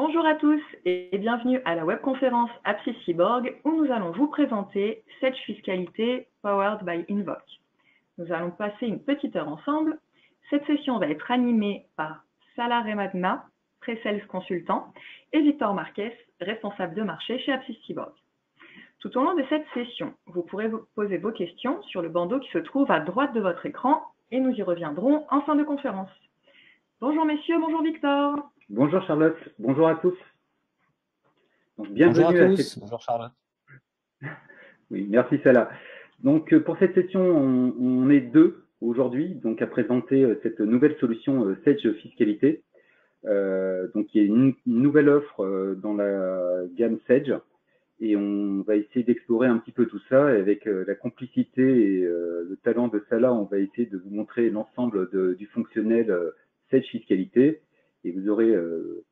Bonjour à tous et bienvenue à la webconférence Apsis Cyborg où nous allons vous présenter Sage Fiscalité Powered by Invoke. Nous allons passer une petite heure ensemble. Cette session va être animée par Salah Remadna, Pre-Sales Consultant, et Victor Marquez, responsable de marché chez Apsis Cyborg. Tout au long de cette session, vous pourrez vous poser vos questions sur le bandeau qui se trouve à droite de votre écran et nous y reviendrons en fin de conférence. Bonjour messieurs, bonjour Victor. Bonjour Charlotte, bonjour à tous. Donc, bienvenue à tous. Bonjour Charlotte. Oui, merci Salah. Donc pour cette session, on est deux aujourd'hui donc à présenter cette nouvelle solution Sage Fiscalité. Donc il y a une nouvelle offre dans la gamme Sage et on va essayer d'explorer un petit peu tout ça et avec la complicité et le talent de Salah, on va essayer de vous montrer l'ensemble du fonctionnel Sage Fiscalité. Et vous aurez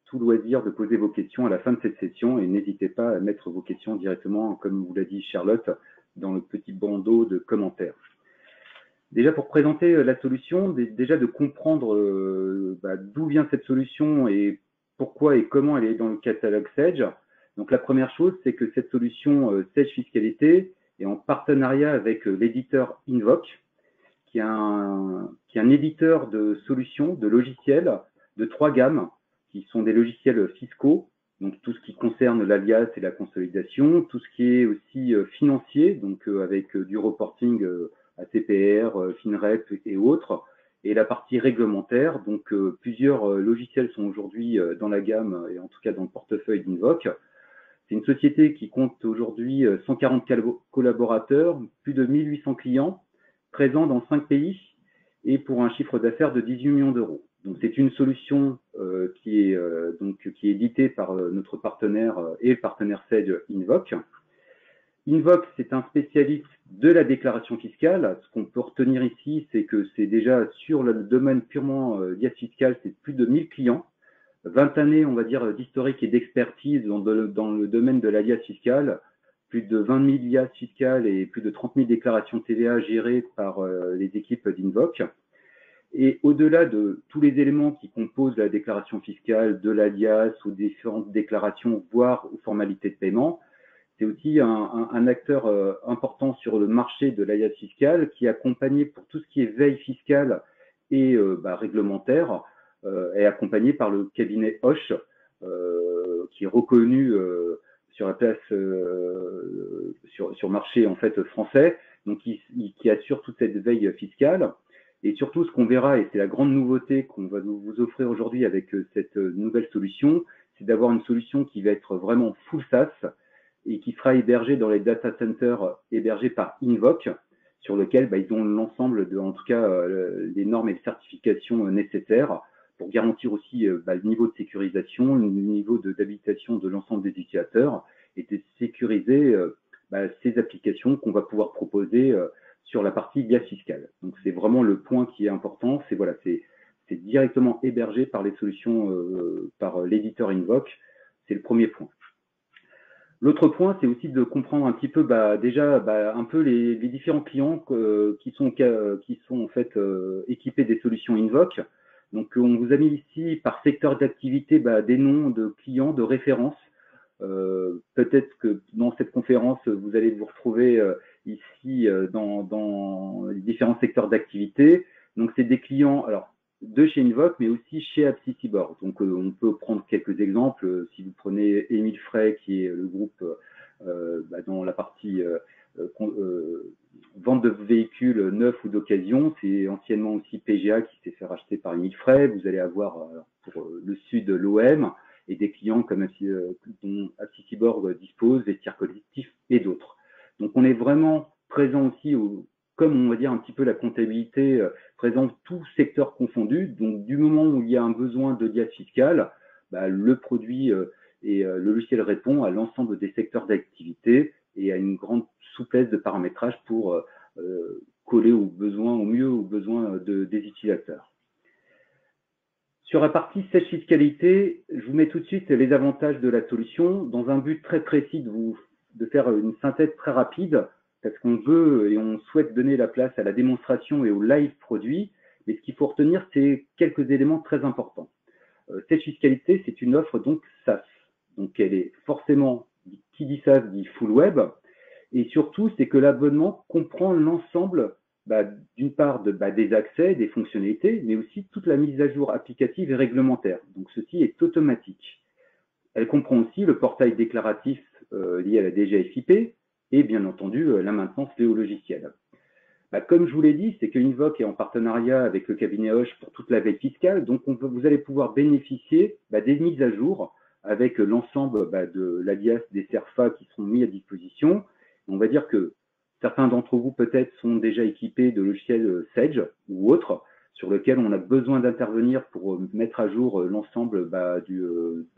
tout loisir de poser vos questions à la fin de cette session et n'hésitez pas à mettre vos questions directement, comme vous l'a dit Charlotte, dans le petit bandeau de commentaires. Déjà pour présenter la solution, déjà de comprendre d'où vient cette solution et pourquoi et comment elle est dans le catalogue Sage. Donc la première chose, c'est que cette solution Sage Fiscalité est en partenariat avec l'éditeur Invoke, qui est un éditeur de solutions, de logiciels, de 3 gammes, qui sont des logiciels fiscaux, donc tout ce qui concerne l'alias et la consolidation, tout ce qui est aussi financier, donc avec du reporting ACPR, FINREP et autres, et la partie réglementaire, donc plusieurs logiciels sont aujourd'hui dans la gamme, et en tout cas dans le portefeuille d'Invoke. C'est une société qui compte aujourd'hui 140 collaborateurs, plus de 1800 clients, présents dans 5 pays, et pour un chiffre d'affaires de 18 millions d'euros. Donc c'est une solution qui est éditée par notre partenaire et le partenaire Sage Invoke. Invoke, c'est un spécialiste de la déclaration fiscale. Ce qu'on peut retenir ici, c'est que c'est déjà sur le domaine purement liasse fiscale, c'est plus de 1000 clients, 20 années, on va dire, d'historique et d'expertise dans le domaine de la liasse fiscale, plus de 20 000 liasses fiscales et plus de 30 000 déclarations TVA gérées par les équipes d'Invoke. Et au-delà de tous les éléments qui composent la déclaration fiscale, de l'alias ou différentes déclarations, voire aux formalités de paiement, c'est aussi un acteur important sur le marché de l'alias fiscale qui est accompagné pour tout ce qui est veille fiscale et réglementaire, est accompagné par le cabinet Hoche, qui est reconnu sur la place sur marché en fait français, donc qui assure toute cette veille fiscale. Et surtout, ce qu'on verra, et c'est la grande nouveauté qu'on va vous offrir aujourd'hui avec cette nouvelle solution, c'est d'avoir une solution qui va être vraiment full SaaS et qui sera hébergée dans les data centers hébergés par Invoke, sur lequel ils ont l'ensemble en tout cas, les normes et les certifications nécessaires pour garantir aussi le niveau de sécurisation, le niveau d'habilitation de l'ensemble des utilisateurs et de sécuriser ces applications qu'on va pouvoir proposer sur la partie liasse fiscale. Donc c'est vraiment le point qui est important, c'est directement hébergé par les solutions, par l'éditeur Invoke, c'est le premier point. L'autre point, c'est aussi de comprendre un petit peu un peu les différents clients qui sont en fait équipés des solutions Invoke. Donc on vous a mis ici par secteur d'activité des noms de clients de référence. Peut-être que dans cette conférence, vous allez vous retrouver ici dans les différents secteurs d'activité. Donc, c'est des clients alors de chez Invoke, mais aussi chez Apsis Cyborg. Donc, on peut prendre quelques exemples. Si vous prenez Émile Frey, qui est le groupe dans la partie vente de véhicules neufs ou d'occasion, c'est anciennement aussi PGA qui s'est fait racheter par Émile Frey. Vous allez avoir pour le sud l'OM, et des clients comme dont Apsis Cyborg dispose, Vestiaire Collectif et d'autres. Donc on est vraiment présent aussi, comme on va dire un petit peu la comptabilité, présent tout secteur confondu. Donc du moment où il y a un besoin de liasse fiscale, le produit et le logiciel répond à l'ensemble des secteurs d'activité et à une grande souplesse de paramétrage pour coller au mieux aux besoins des utilisateurs. Sur la partie Sage Fiscalité, je vous mets tout de suite les avantages de la solution dans un but très précis de faire une synthèse très rapide parce qu'on veut et on souhaite donner la place à la démonstration et au live produit. Mais ce qu'il faut retenir, c'est quelques éléments très importants. Sage Fiscalité, c'est une offre donc SaaS. Donc elle est forcément, qui dit SaaS dit full web, et surtout c'est que l'abonnement comprend l'ensemble d'une part des accès, des fonctionnalités, mais aussi toute la mise à jour applicative et réglementaire. Donc ceci est automatique. Elle comprend aussi le portail déclaratif lié à la DGFiP et bien entendu la maintenance liée au logiciel. Comme je vous l'ai dit, c'est que Invoke est en partenariat avec le cabinet Hoche pour toute la veille fiscale, donc vous allez pouvoir bénéficier des mises à jour avec l'ensemble de l'alias des CERFA qui seront mis à disposition. On va dire que certains d'entre vous peut-être sont déjà équipés de logiciels Sage ou autres sur lesquels on a besoin d'intervenir pour mettre à jour l'ensemble par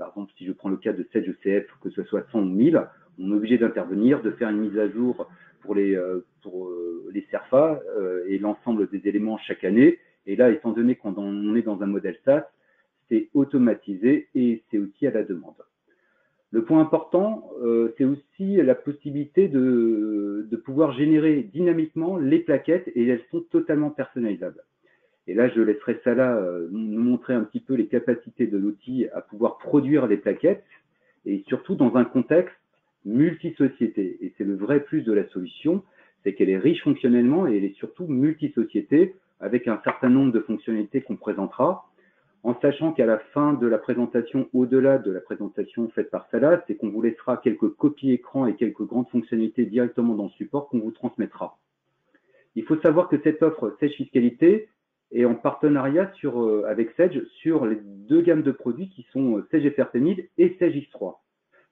exemple, si je prends le cas de Sage ECF, que ce soit 100 ou 1000, on est obligé d'intervenir, de faire une mise à jour pour les CERFA et l'ensemble des éléments chaque année. Et là, étant donné qu'on est dans un modèle SaaS, c'est automatisé et c'est aussi à la demande. Le point important, c'est aussi la possibilité de pouvoir générer dynamiquement les plaquettes et elles sont totalement personnalisables. Et là, je laisserai Salah nous montrer un petit peu les capacités de l'outil à pouvoir produire les plaquettes et surtout dans un contexte multisociété. Et c'est le vrai plus de la solution, c'est qu'elle est riche fonctionnellement et elle est surtout multisociété avec un certain nombre de fonctionnalités qu'on présentera, en sachant qu'à la fin de la présentation, au-delà de la présentation faite par Salah, c'est qu'on vous laissera quelques copies écran et quelques grandes fonctionnalités directement dans le support qu'on vous transmettra. Il faut savoir que cette offre Sage Fiscalité est en partenariat avec Sage sur les deux gammes de produits qui sont Sage FRP 1000 et Sage X3.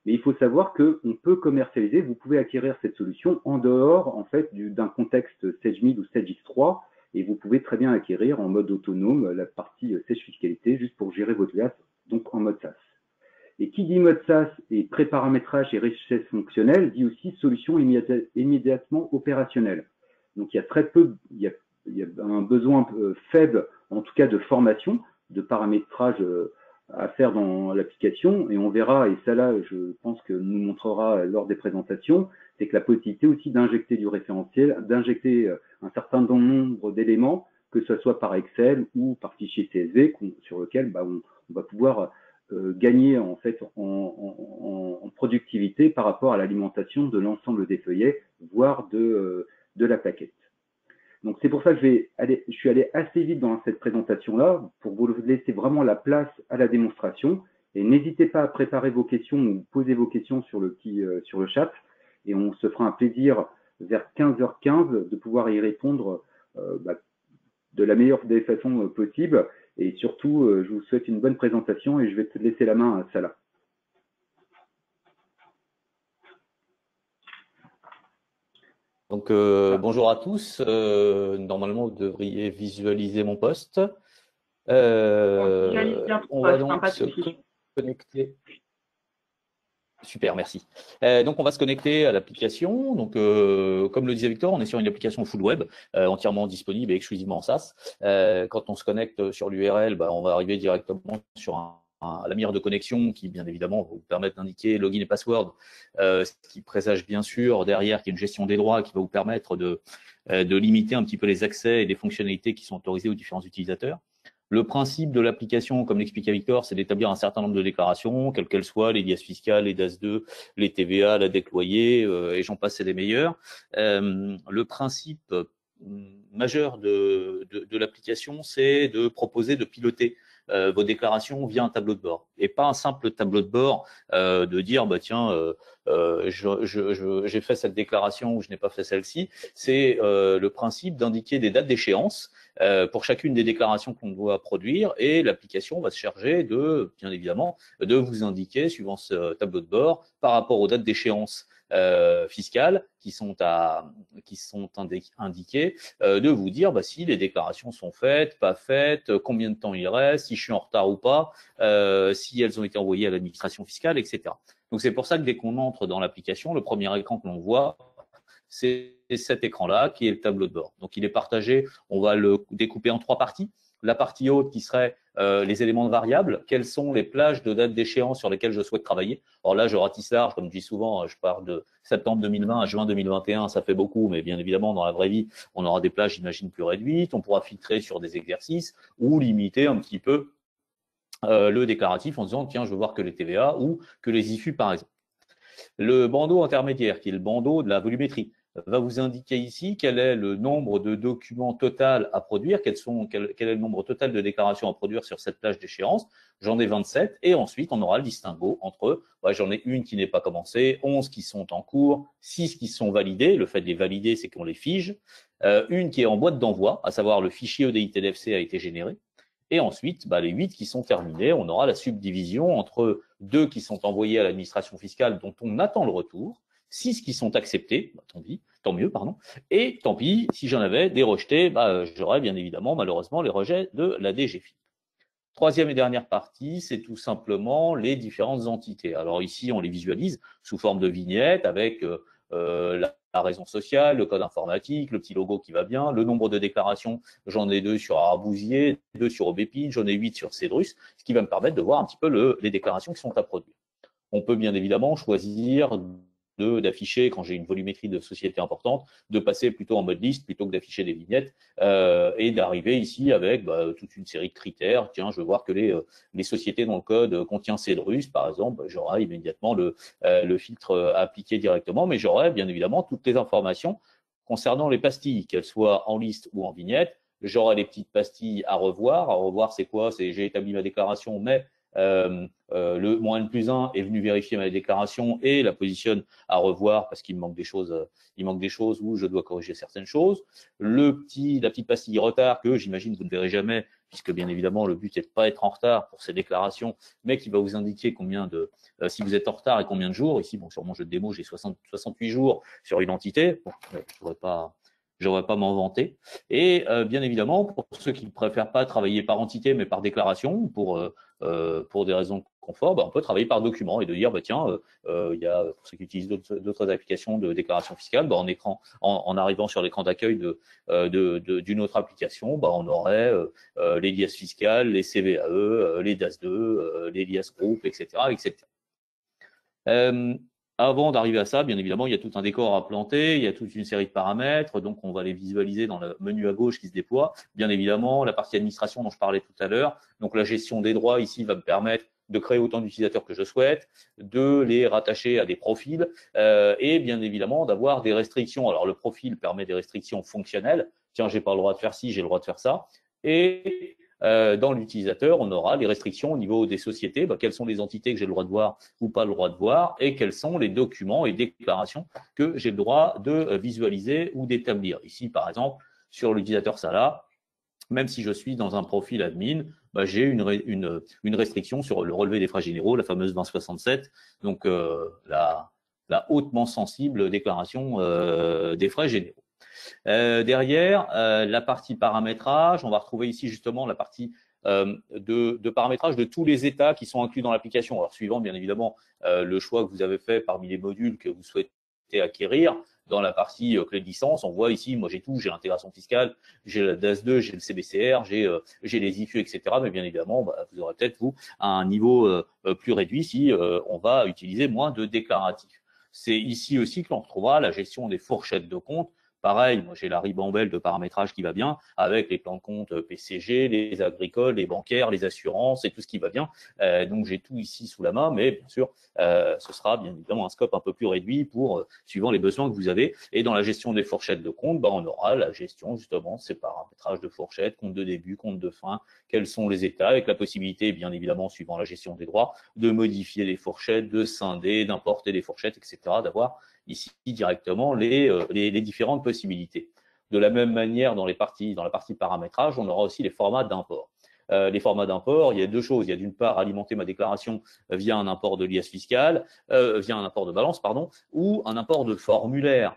Mais il faut savoir qu'on peut commercialiser, vous pouvez acquérir cette solution en dehors en fait d'un contexte Sage 1000 ou Sage X3 et vous pouvez très bien acquérir en mode autonome la partie Sage Fiscalité juste pour gérer votre glace, donc en mode SaaS. Et qui dit mode SaaS et pré-paramétrage et richesse fonctionnelle dit aussi solution immédiatement opérationnelle. Donc il y a très peu, il y a un besoin faible en tout cas de formation, de paramétrage à faire dans l'application et on verra, et ça là je pense que nous montrera lors des présentations, c'est que la possibilité aussi d'injecter du référentiel, d'injecter un certain nombre d'éléments, que ce soit par Excel ou par fichier CSV sur lequel on va pouvoir gagner en fait en productivité par rapport à l'alimentation de l'ensemble des feuillets, voire de la plaquette. Donc c'est pour ça que je suis allé assez vite dans cette présentation-là, pour vous laisser vraiment la place à la démonstration. Et n'hésitez pas à préparer vos questions ou poser vos questions sur le chat. Et on se fera un plaisir vers 15h15 de pouvoir y répondre de la meilleure des façons possibles. Et surtout, je vous souhaite une bonne présentation et je vais te laisser la main à Salah. Donc, bonjour à tous. Normalement, vous devriez visualiser mon poste. On va donc se connecter. Super, merci. Donc, on va se connecter à l'application. Donc, comme le disait Victor, on est sur une application full web, entièrement disponible et exclusivement en SaaS. Quand on se connecte sur l'URL, on va arriver directement sur la lumière de connexion qui, bien évidemment, va vous permettre d'indiquer login et password, ce qui présage bien sûr derrière qu'il y a une gestion des droits qui va vous permettre de limiter un petit peu les accès et les fonctionnalités qui sont autorisées aux différents utilisateurs. Le principe de l'application, comme l'expliquait Victor, c'est d'établir un certain nombre de déclarations, quelles qu'elles soient, les liasses fiscales, les DAS2, les TVA, la dette loyer, et j'en passe, c'est les meilleurs. Le principe majeur de l'application, c'est de proposer de piloter vos déclarations via un tableau de bord et pas un simple tableau de bord de dire tiens j'ai fait cette déclaration ou je n'ai pas fait celle-ci. C'est le principe d'indiquer des dates d'échéance pour chacune des déclarations qu'on doit produire et l'application va se charger bien évidemment de vous indiquer suivant ce tableau de bord par rapport aux dates d'échéance fiscales qui sont indiquées, de vous dire si les déclarations sont faites, pas faites, combien de temps il reste, si je suis en retard ou pas, si elles ont été envoyées à l'administration fiscale, etc. Donc c'est pour ça que dès qu'on entre dans l'application, le premier écran que l'on voit, c'est cet écran-là qui est le tableau de bord. Donc il est partagé, on va le découper en 3 parties. La partie haute qui serait les éléments de variables, quelles sont les plages de date d'échéance sur lesquelles je souhaite travailler. Alors là, je ratisse large, comme je dis souvent, je pars de septembre 2020 à juin 2021, ça fait beaucoup, mais bien évidemment, dans la vraie vie, on aura des plages, j'imagine, plus réduites, on pourra filtrer sur des exercices ou limiter un petit peu le déclaratif en disant tiens, je veux voir que les TVA ou que les IFU par exemple. Le bandeau intermédiaire, qui est le bandeau de la volumétrie, va vous indiquer ici quel est le nombre de documents total à produire, quel est le nombre total de déclarations à produire sur cette plage d'échéance. J'en ai 27 et ensuite on aura le distinguo entre j'en ai une qui n'est pas commencée, 11 qui sont en cours, 6 qui sont validées. Le fait de les valider, c'est qu'on les fige. Une qui est en boîte d'envoi, à savoir le fichier EDI-TDFC a été généré. Et ensuite, les 8 qui sont terminés, on aura la subdivision entre 2 qui sont envoyés à l'administration fiscale dont on attend le retour, 6 qui sont acceptés, tant mieux, et tant pis, si j'en avais des rejetés, j'aurais bien évidemment malheureusement les rejets de la DGFiP. Troisième et dernière partie, c'est tout simplement les différentes entités. Alors ici, on les visualise sous forme de vignettes avec la raison sociale, le code informatique, le petit logo qui va bien, le nombre de déclarations, j'en ai 2 sur Arbousier, 2 sur Aubépine, j'en ai 8 sur Cédrus, ce qui va me permettre de voir un petit peu les déclarations qui sont à produire. On peut bien évidemment choisir d'afficher, quand j'ai une volumétrie de société importante, de passer plutôt en mode liste plutôt que d'afficher des vignettes et d'arriver ici avec toute une série de critères. Tiens, je veux voir que les sociétés dont le code contient Cédrus, par exemple, j'aurai immédiatement le filtre appliqué directement, mais j'aurai bien évidemment toutes les informations concernant les pastilles, qu'elles soient en liste ou en vignette. J'aurai les petites pastilles à revoir. À revoir, c'est quoi? C'est j'ai établi ma déclaration, mais le moins N+1 est venu vérifier ma déclaration et la positionne à revoir parce qu'il me manque des choses où je dois corriger certaines choses. La petite pastille retard que j'imagine vous ne verrez jamais puisque bien évidemment le but est de ne pas être en retard pour ces déclarations, mais qui va vous indiquer si vous êtes en retard et combien de jours. Ici, sur mon jeu de démo, j'ai 68 jours sur une entité. Bon, je n'aurais pas m'en vanter. Et bien évidemment, pour ceux qui ne préfèrent pas travailler par entité, mais par déclaration, pour des raisons de confort, on peut travailler par document et de dire, il y a, pour ceux qui utilisent d'autres applications de déclaration fiscale, en arrivant sur l'écran d'accueil d'une autre application, on aurait les liasses fiscales, les CVAE, les DAS2, les liasses groupes, etc. etc. Avant d'arriver à ça, bien évidemment, il y a tout un décor à planter, il y a toute une série de paramètres, donc on va les visualiser dans le menu à gauche qui se déploie. Bien évidemment, la partie administration dont je parlais tout à l'heure, donc la gestion des droits ici va me permettre de créer autant d'utilisateurs que je souhaite, de les rattacher à des profils et bien évidemment d'avoir des restrictions. Alors le profil permet des restrictions fonctionnelles, tiens, j'ai pas le droit de faire ci, j'ai le droit de faire ça, et dans l'utilisateur, on aura les restrictions au niveau des sociétés, quelles sont les entités que j'ai le droit de voir ou pas le droit de voir, et quels sont les documents et déclarations que j'ai le droit de visualiser ou d'établir. Ici, par exemple, sur l'utilisateur Sala, même si je suis dans un profil admin, j'ai une restriction sur le relevé des frais généraux, la fameuse 2067, donc la hautement sensible déclaration des frais généraux. Derrière, la partie paramétrage, on va retrouver ici justement la partie de paramétrage de tous les états qui sont inclus dans l'application. Alors, suivant bien évidemment le choix que vous avez fait parmi les modules que vous souhaitez acquérir. Dans la partie clé de licence, on voit ici, moi j'ai tout, j'ai l'intégration fiscale, j'ai la DAS2, j'ai le CBCR, j'ai les IFU, etc. Mais bien évidemment, vous aurez peut-être, vous, un niveau plus réduit si on va utiliser moins de déclaratifs. C'est ici aussi que l'on retrouvera la gestion des fourchettes de compte. Pareil, moi j'ai la ribambelle de paramétrage qui va bien, avec les plans de compte PCG, les agricoles, les bancaires, les assurances et tout ce qui va bien. Donc j'ai tout ici sous la main, mais bien sûr, ce sera bien évidemment un scope un peu plus réduit pour suivant les besoins que vous avez. Et dans la gestion des fourchettes de compte, on aura la gestion justement de ces paramétrages de fourchettes, compte de début, compte de fin, quels sont les états, avec la possibilité, bien évidemment, suivant la gestion des droits, de modifier les fourchettes, de scinder, d'importer les fourchettes, etc., d'avoir ici directement les différentes possibilités. De la même manière, dans la partie paramétrage, on aura aussi les formats d'import. Les formats d'import, il y a deux choses. Il y a d'une part alimenter ma déclaration via un import de liasse fiscale, via un import de balance, ou un import de formulaire.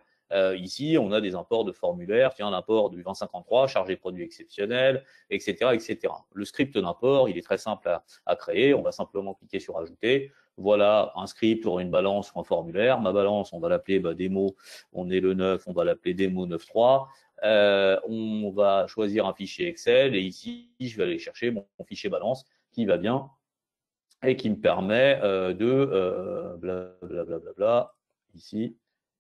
Ici, on a des imports de formulaires, tiens, l'import du 2053, chargé produit exceptionnel, etc., etc. Le script d'import, il est très simple à créer. On va simplement cliquer sur ajouter. Voilà un script ou une balance ou un formulaire. Ma balance, on va l'appeler démo, on est le 9, on va l'appeler démo 9.3. On va choisir un fichier Excel et ici, je vais aller chercher mon fichier balance qui va bien et qui me permet ici,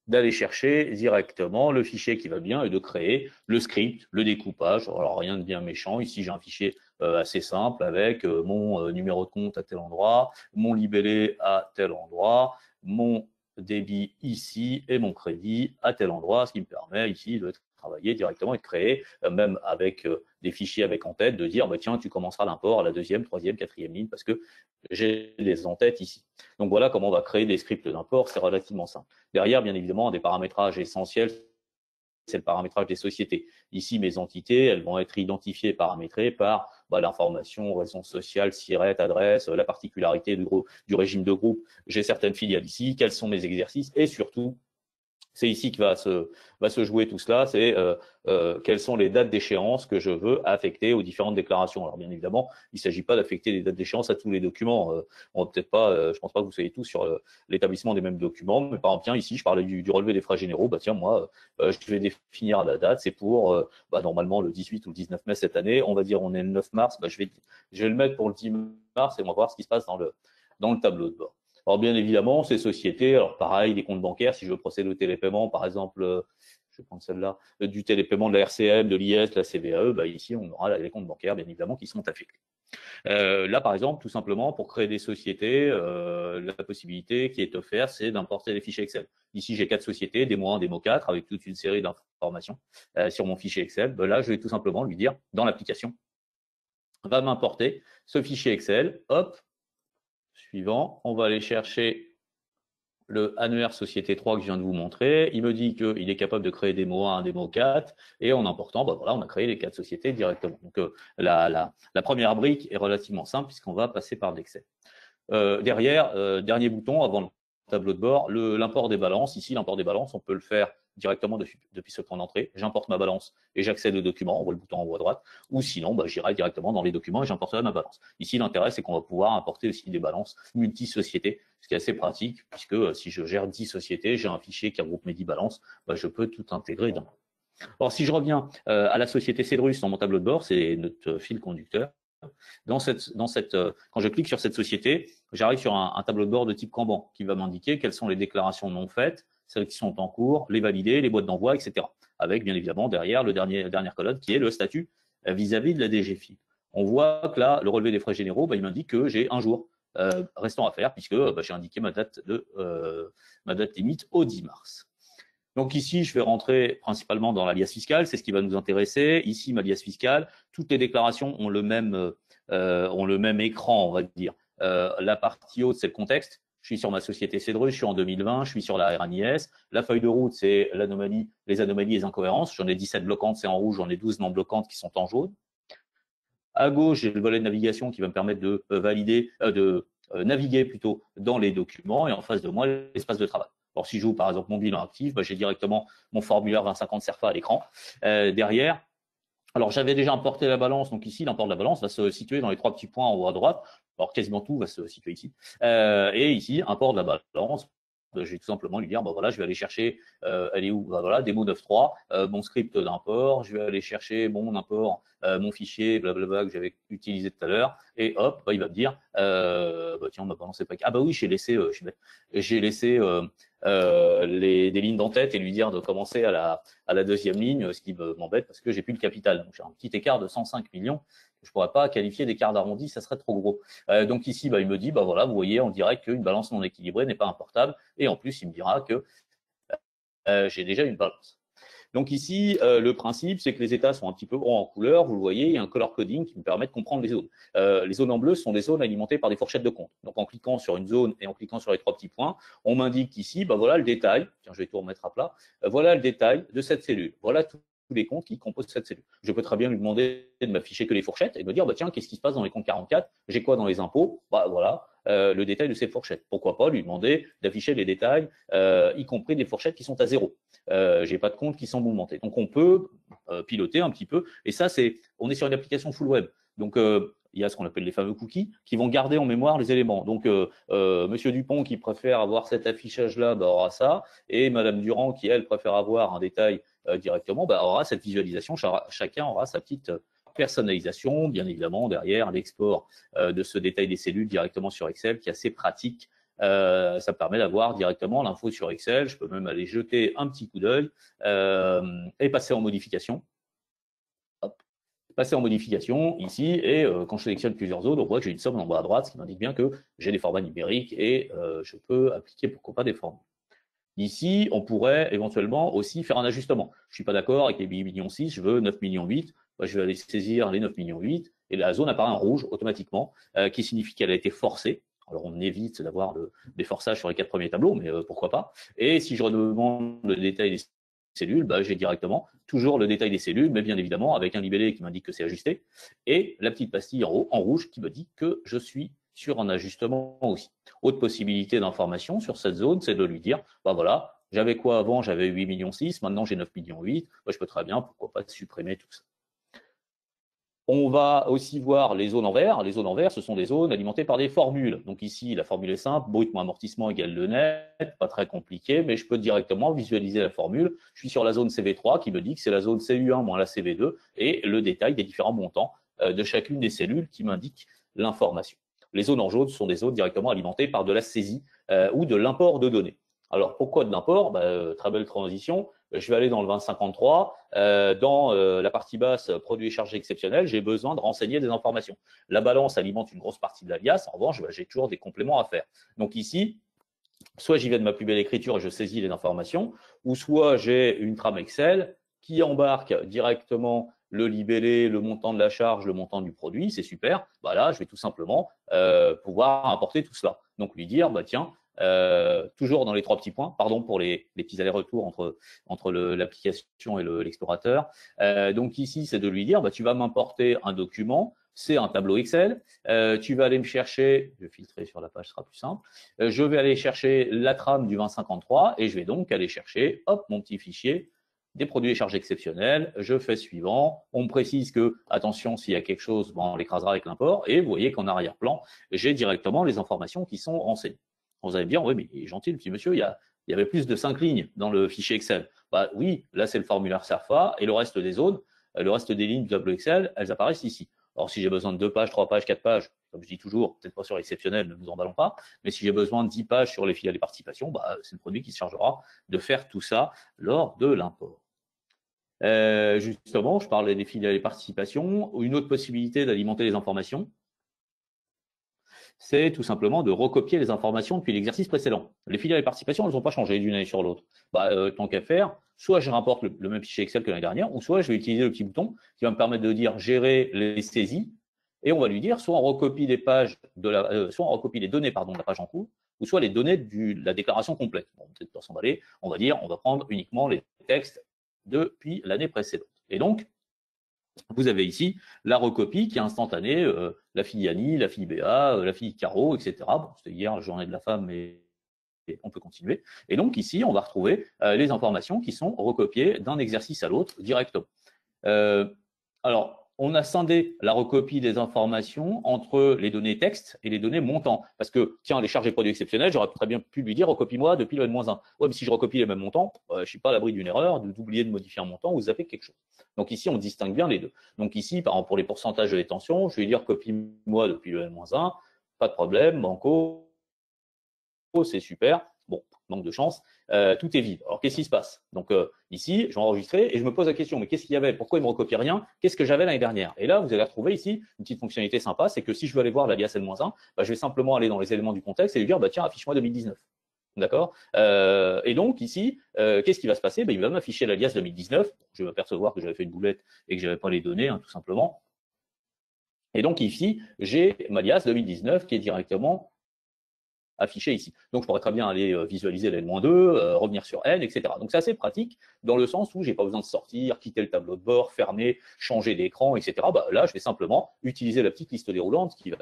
d'aller chercher directement le fichier qui va bien et de créer le script, le découpage. Alors rien de bien méchant. Ici, j'ai un fichier assez simple avec mon numéro de compte à tel endroit, mon libellé à tel endroit, mon débit ici et mon crédit à tel endroit, ce qui me permet ici de travailler directement et de créer, même avec des fichiers avec en tête, de dire bah, tiens, tu commenceras l'import à la deuxième, troisième, quatrième ligne parce que j'ai les en tête ici. Donc voilà comment on va créer des scripts d'import, c'est relativement simple. Derrière, bien évidemment, des paramétrages essentiels, c'est le paramétrage des sociétés. Ici, mes entités, elles vont être identifiées et paramétrées par l'information, raison sociale, SIRET, adresse, la particularité du régime de groupe. J'ai certaines filiales ici, quels sont mes exercices et surtout, c'est ici que va se jouer tout cela, c'est quelles sont les dates d'échéance que je veux affecter aux différentes déclarations. Alors bien évidemment, il ne s'agit pas d'affecter les dates d'échéance à tous les documents. On peut-être pas, je pense pas que vous soyez tous sur l'établissement des mêmes documents, mais par exemple, tiens, ici, je parlais du relevé des frais généraux. Bah tiens, moi, je vais définir la date, c'est pour normalement le 18 ou le 19 mai cette année. On va dire on est le 9 mars, je vais le mettre pour le 10 mars et on va voir ce qui se passe dans le tableau de bord. Alors bien évidemment, ces sociétés, alors pareil, des comptes bancaires, si je veux procéder au télépaiement, par exemple, je vais prendre celle-là, du télépaiement de la RCM, de l'IS, de la CVAE, ici on aura les comptes bancaires, bien évidemment, qui sont affectés. Là, par exemple, tout simplement, pour créer des sociétés, la possibilité qui est offerte, c'est d'importer des fichiers Excel. Ici, j'ai 4 sociétés, démo 1, démo 4, avec toute une série d'informations sur mon fichier Excel. Là, je vais tout simplement lui dire, dans l'application, va m'importer ce fichier Excel, hop, suivant, on va aller chercher le annuaire société 3 que je viens de vous montrer. Il me dit qu'il est capable de créer démo 1, démo 4, et en important, voilà, on a créé les 4 sociétés directement. Donc, la première brique est relativement simple puisqu'on va passer par l'Excel. Derrière, dernier bouton avant le tableau de bord, l'import des balances. Ici, l'import des balances, on peut le faire directement depuis ce point d'entrée. J'importe ma balance et j'accède au document. On voit le bouton en haut à droite. Ou sinon, j'irai directement dans les documents et j'importerai ma balance. Ici, l'intérêt, c'est qu'on va pouvoir importer aussi des balances multi-sociétés, ce qui est assez pratique, puisque si je gère 10 sociétés, j'ai un fichier qui regroupe mes 10 balances, je peux tout intégrer dedans. Alors, si je reviens à la société Cedrus dans mon tableau de bord, c'est notre fil conducteur. Quand je clique sur cette société, j'arrive sur un tableau de bord de type Kanban qui va m'indiquer quelles sont les déclarations non faites, celles qui sont en cours, les validées, les boîtes d'envoi, etc. Avec bien évidemment derrière la dernière colonne qui est le statut vis-à-vis de la DGFiP. On voit que là, le relevé des frais généraux, il m'indique que j'ai un jour restant à faire puisque j'ai indiqué ma date limite au 10 mars. Donc ici, je vais rentrer principalement dans l'alias fiscal, c'est ce qui va nous intéresser. Ici, ma alias fiscale, toutes les déclarations ont le même écran, on va dire. La partie haute, c'est le contexte. Je suis sur ma société Cedrus, je suis en 2020, je suis sur la RNIS. La feuille de route, c'est les anomalies et les incohérences. J'en ai 17 bloquantes, c'est en rouge, j'en ai 12 non bloquantes qui sont en jaune. À gauche, j'ai le volet de navigation qui va me permettre de naviguer plutôt dans les documents. Et en face de moi, l'espace de travail. Alors, si j'ouvre par exemple mon bilan actif, j'ai directement mon formulaire 2050 CERFA à l'écran. Derrière, alors j'avais déjà importé la balance, donc ici, l'import de la balance va se situer dans les 3 petits points en haut à droite. Alors, quasiment tout va se situer ici. Et ici, import de la balance. Je vais tout simplement lui dire, voilà, je vais aller chercher, elle est où voilà, démo 9.3, mon script d'import, je vais aller chercher mon import, mon fichier, blablabla, que j'avais utilisé tout à l'heure, et hop, il va me dire, tiens, ma balance n'est pas... Ah oui, j'ai laissé des lignes d'en-tête et lui dire de commencer à la deuxième ligne, ce qui m'embête parce que j'ai plus le capital. Donc j'ai un petit écart de 105 millions. Je ne pourrais pas qualifier d'écart d'arrondi, ça serait trop gros. Donc ici, il me dit, voilà, vous voyez, on dirait qu'une balance non équilibrée n'est pas importable. Et en plus, il me dira que j'ai déjà une balance. Donc ici, le principe, c'est que les états sont un petit peu en couleur. Vous le voyez, il y a un color coding qui me permet de comprendre les zones. Les zones en bleu sont des zones alimentées par des fourchettes de compte. Donc en cliquant sur une zone et en cliquant sur les 3 petits points, on m'indique ici, voilà le détail. Tiens, je vais tout remettre à plat. Voilà le détail de cette cellule. Voilà tous les comptes qui composent cette cellule. Je peux très bien lui demander de m'afficher que les fourchettes et de me dire, tiens, qu'est-ce qui se passe dans les comptes 44? J'ai quoi dans les impôts? Voilà. Le détail de ces fourchettes. Pourquoi pas lui demander d'afficher les détails, y compris des fourchettes qui sont à 0. J'ai pas de comptes qui sont mouvementés. Donc on peut piloter un petit peu. Et ça, on est sur une application full web. Donc il y a ce qu'on appelle les fameux cookies qui vont garder en mémoire les éléments. Donc Monsieur Dupont qui préfère avoir cet affichage-là, aura ça. Et Madame Durand qui elle préfère avoir un détail directement, aura cette visualisation. Chacun aura sa petite personnalisation, bien évidemment, derrière l'export de ce détail des cellules directement sur Excel, qui est assez pratique. Ça me permet d'avoir directement l'info sur Excel. Je peux même aller jeter un petit coup d'œil et passer en modification. Hop. passer en modification ici, et quand je sélectionne plusieurs zones, on voit que j'ai une somme en bas à droite, ce qui m'indique bien que j'ai des formats numériques et je peux appliquer pourquoi pas des formules. Ici, on pourrait éventuellement aussi faire un ajustement. Je ne suis pas d'accord avec les 8,6 millions, je veux 9,8 millions. Je vais aller saisir les 9,8 millions et la zone apparaît en rouge automatiquement, qui signifie qu'elle a été forcée. Alors, on évite d'avoir des forçages sur les 4 premiers tableaux, mais pourquoi pas. Et si je redemande le détail des cellules, j'ai directement toujours le détail des cellules, mais bien évidemment avec un libellé qui m'indique que c'est ajusté, et la petite pastille en haut, en rouge, qui me dit que je suis sur un ajustement aussi. Autre possibilité d'information sur cette zone, c'est de lui dire, voilà, j'avais quoi avant? J'avais 8,6 millions, maintenant j'ai 9,8 millions. Je peux très bien, pourquoi pas, supprimer tout ça. On va aussi voir les zones en vert. Les zones en vert, ce sont des zones alimentées par des formules. Donc ici, la formule est simple, brut moins amortissement égale le net, pas très compliqué, mais je peux directement visualiser la formule. Je suis sur la zone CV3 qui me dit que c'est la zone CU1 moins la CV2 et le détail des différents montants de chacune des cellules qui m'indique l'information. Les zones en jaune sont des zones directement alimentées par de la saisie ou de l'import de données. Alors pourquoi de l'import? Très belle transition. Je vais aller dans le 2053. Dans la partie basse, produits et charges exceptionnels, j'ai besoin de renseigner des informations. La balance alimente une grosse partie de l'alias. En revanche, j'ai toujours des compléments à faire. Donc ici, soit j'y vais de ma plus belle écriture et je saisis les informations, ou soit j'ai une trame Excel qui embarque directement le libellé, le montant de la charge, le montant du produit. C'est super. Là, je vais tout simplement pouvoir importer tout cela. Donc lui dire, tiens, toujours dans les 3 petits points, pardon pour les petits allers-retours entre l'application et l'explorateur. Donc ici, c'est de lui dire, tu vas m'importer un document, c'est un tableau Excel, tu vas aller me chercher, je vais filtrer sur la page, ce sera plus simple, je vais aller chercher la trame du 2053 et je vais donc aller chercher, hop, mon petit fichier, des produits et charges exceptionnels, je fais suivant, on me précise que, attention, s'il y a quelque chose, on l'écrasera avec l'import, et vous voyez qu'en arrière-plan, j'ai directement les informations qui sont renseignées. Vous allez me dire, oui, mais il est gentil, le petit monsieur, il y avait plus de 5 lignes dans le fichier Excel. Oui, là, c'est le formulaire SERFA, et le reste des zones, le reste des lignes du tableau Excel, elles apparaissent ici. Alors, si j'ai besoin de 2 pages, 3 pages, 4 pages, comme je dis toujours, peut-être pas sur l'exceptionnel, ne nous emballons pas, mais si j'ai besoin de 10 pages sur les filiales et participations, c'est le produit qui se chargera de faire tout ça lors de l'import. Justement, je parlais des filiales et participations. Une autre possibilité d'alimenter les informations, c'est tout simplement de recopier les informations depuis l'exercice précédent. Les filiales et participations, elles n'ont pas changé d'une année sur l'autre. Tant qu'à faire, soit je rapporte le même fichier Excel que l'année dernière, ou soit je vais utiliser le petit bouton qui va me permettre de dire gérer les saisies, et on va lui dire soit on recopie les pages soit on recopie les données de la page en cours, ou soit les données de la déclaration complète. Bon, peut-être pas s'emballer, on va dire on va prendre uniquement les textes depuis l'année précédente. Et donc, vous avez ici la recopie qui est instantanée, la fille Annie, la fille Béa, la fille Caro, etc. Bon, c'était hier la journée de la femme, mais on peut continuer. Et donc ici, on va retrouver les informations qui sont recopiées d'un exercice à l'autre directement. Alors, on a scindé la recopie des informations entre les données texte et les données montants. Parce que, tiens, les charges et produits exceptionnels, j'aurais très bien pu lui dire recopie-moi depuis le N-1. Ouais, mais si je recopie les mêmes montants, je ne suis pas à l'abri d'une erreur, d'oublier de modifier un montant ou de zapper quelque chose. Donc ici, on distingue bien les deux. Donc ici, par exemple, pour les pourcentages de détention, je vais dire copie-moi depuis le N-1, pas de problème, banco, c'est super. Bon, manque de chance, tout est vide. Alors, qu'est-ce qui se passe? Donc, ici, je vais enregistrer et je me pose la question, mais qu'est-ce qu'il y avait? Pourquoi il ne me recopie rien? Qu'est-ce que j'avais l'année dernière? Et là, vous allez retrouver ici une petite fonctionnalité sympa, c'est que si je veux aller voir l'alias N-1, je vais simplement aller dans les éléments du contexte et lui dire, tiens, affiche-moi 2019. D'accord? Et donc, ici, qu'est-ce qui va se passer? Il va m'afficher l'alias 2019. Je vais m'apercevoir que j'avais fait une boulette et que je n'avais pas les données, tout simplement. Et donc, ici, j'ai l'alias 2019 qui est directement affiché ici. Donc, je pourrais très bien aller visualiser la N-2, revenir sur N, etc. Donc, c'est assez pratique dans le sens où j'ai pas besoin de sortir, quitter le tableau de bord, fermer, changer d'écran, etc. Là, je vais simplement utiliser la petite liste déroulante qui va.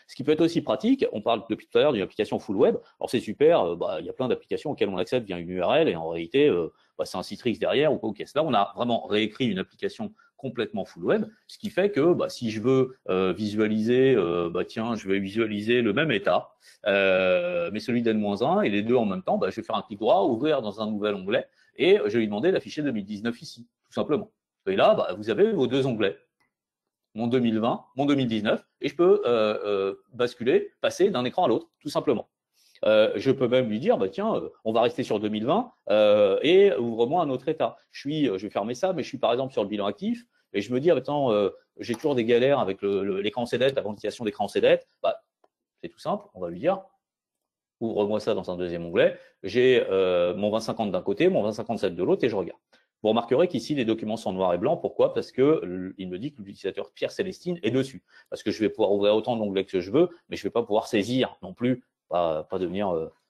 Ce qui peut être aussi pratique, on parle depuis tout à l'heure d'une application full web. Alors, c'est super, il y a plein d'applications auxquelles on accède via une URL et en réalité, c'est un Citrix derrière ou quoi. OK, là, on a vraiment réécrit une application complètement full web, ce qui fait que si je veux visualiser, tiens, je vais visualiser le même état, mais celui d'N-1 et les deux en même temps, je vais faire un clic droit, ouvrir dans un nouvel onglet et je vais lui demander d'afficher 2019 ici, tout simplement. Et là, vous avez vos deux onglets, mon 2020, mon 2019, et je peux basculer, passer d'un écran à l'autre, tout simplement. Je peux même lui dire, tiens, on va rester sur 2020 et ouvre-moi un autre état. Je vais fermer ça, mais je suis par exemple sur le bilan actif. et je me dis, attends, j'ai toujours des galères avec l'écran CDET, la ventilation d'écran CDET, bah, c'est tout simple, on va lui dire, ouvre-moi ça dans un deuxième onglet, j'ai mon 2050 d'un côté, mon 2057 de l'autre, et je regarde. Vous remarquerez qu'ici, les documents sont noirs et blancs. Pourquoi? Parce que il me dit que l'utilisateur Pierre Célestine est dessus. Parce que je vais pouvoir ouvrir autant d'onglets que je veux, mais je ne vais pas pouvoir saisir non plus, pas devenir,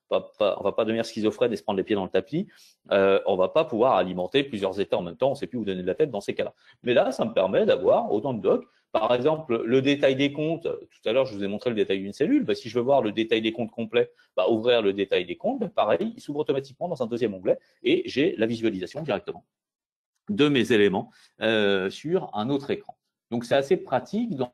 on va pas devenir schizophrène et se prendre les pieds dans le tapis. On va pas pouvoir alimenter plusieurs états en même temps. On ne sait plus où donner de la tête dans ces cas-là. Mais là, ça me permet d'avoir autant de docs. Par exemple, le détail des comptes. Tout à l'heure, je vous ai montré le détail d'une cellule. Bah, si je veux voir le détail des comptes complet, bah, ouvrir le détail des comptes, bah, pareil, il s'ouvre automatiquement dans un deuxième onglet et j'ai la visualisation directement de mes éléments sur un autre écran. Donc, c'est assez pratique dans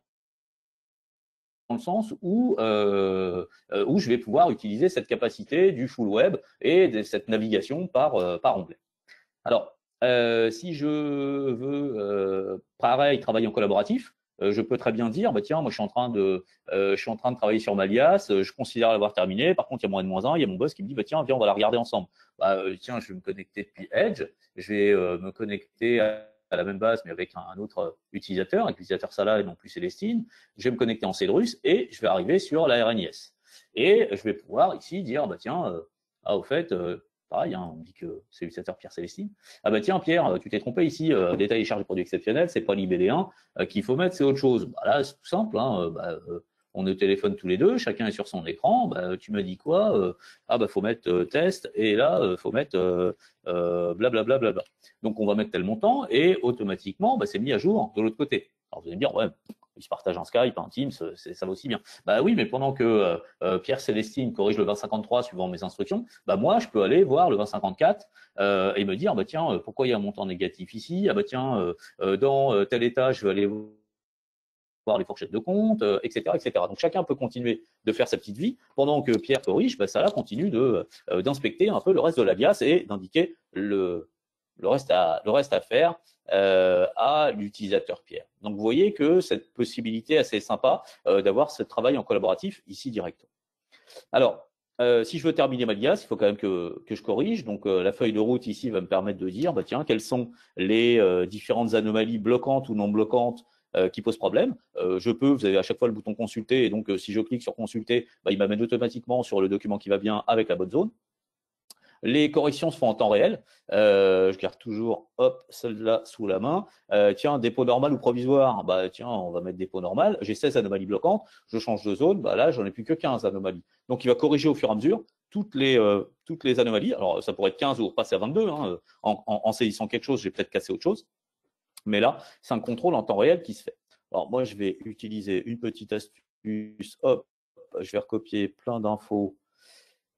le sens où je vais pouvoir utiliser cette capacité du full web et de cette navigation par onglet. Alors, si je veux, pareil, travailler en collaboratif, je peux très bien dire, bah tiens, moi je suis en train de travailler sur Malias, je considère l'avoir terminé. Par contre, il y a moins de -1, il y a mon boss qui me dit, bah tiens, viens, on va la regarder ensemble. Bah, tiens, je vais me connecter depuis Edge, je vais me connecter à la même base, mais avec un autre utilisateur, avec l'utilisateur Salah et non plus Célestine. Je vais me connecter en Cedrus et je vais arriver sur la RNIS. Et je vais pouvoir ici dire, bah tiens, au fait, pareil, hein, on dit que c'est l'utilisateur Pierre Célestine. Ah bah tiens Pierre, tu t'es trompé ici, détail et charge de produit exceptionnel, c'est pas l'IBD1 qu'il faut mettre, c'est autre chose. Bah là, c'est tout simple, hein, on est au téléphone tous les deux, chacun est sur son écran, bah, tu me dis quoi ah bah faut mettre test, et là, faut mettre blablabla. Bla. Donc on va mettre tel montant, et automatiquement, bah, c'est mis à jour de l'autre côté. Alors vous allez me dire, ouais, ils se partagent un Skype, un Teams, ça va aussi bien. Bah oui, mais pendant que Pierre Célestine corrige le 2053 suivant mes instructions, bah moi je peux aller voir le 2054 et me dire, bah tiens, pourquoi il y a un montant négatif ici? Ah bah tiens, dans tel état, je vais aller voir les fourchettes de compte, etc., etc. Donc chacun peut continuer de faire sa petite vie pendant que Pierre corrige, bah, ça là continue d'inspecter un peu le reste de l'alias et d'indiquer le reste à faire à l'utilisateur Pierre. Donc vous voyez que cette possibilité est assez sympa d'avoir ce travail en collaboratif ici directement. Alors, si je veux terminer ma liasse, il faut quand même que je corrige. Donc la feuille de route ici va me permettre de dire, bah, tiens, quelles sont les différentes anomalies bloquantes ou non bloquantes qui posent problème. Vous avez à chaque fois le bouton consulter, et donc si je clique sur consulter, bah, il m'amène automatiquement sur le document qui va bien avec la bonne zone. Les corrections se font en temps réel. Je garde toujours, hop, celle-là sous la main. Tiens, dépôt normal ou provisoire. Bah tiens, on va mettre dépôt normal. J'ai 16 anomalies bloquantes. Je change de zone. Bah là, j'en ai plus que 15 anomalies. Donc, il va corriger au fur et à mesure toutes les anomalies. Alors, ça pourrait être 15 ou repasser à 22. Hein. En saisissant quelque chose, j'ai peut-être cassé autre chose. Mais là, c'est un contrôle en temps réel qui se fait. Alors, moi, je vais utiliser une petite astuce. Hop, je vais recopier plein d'infos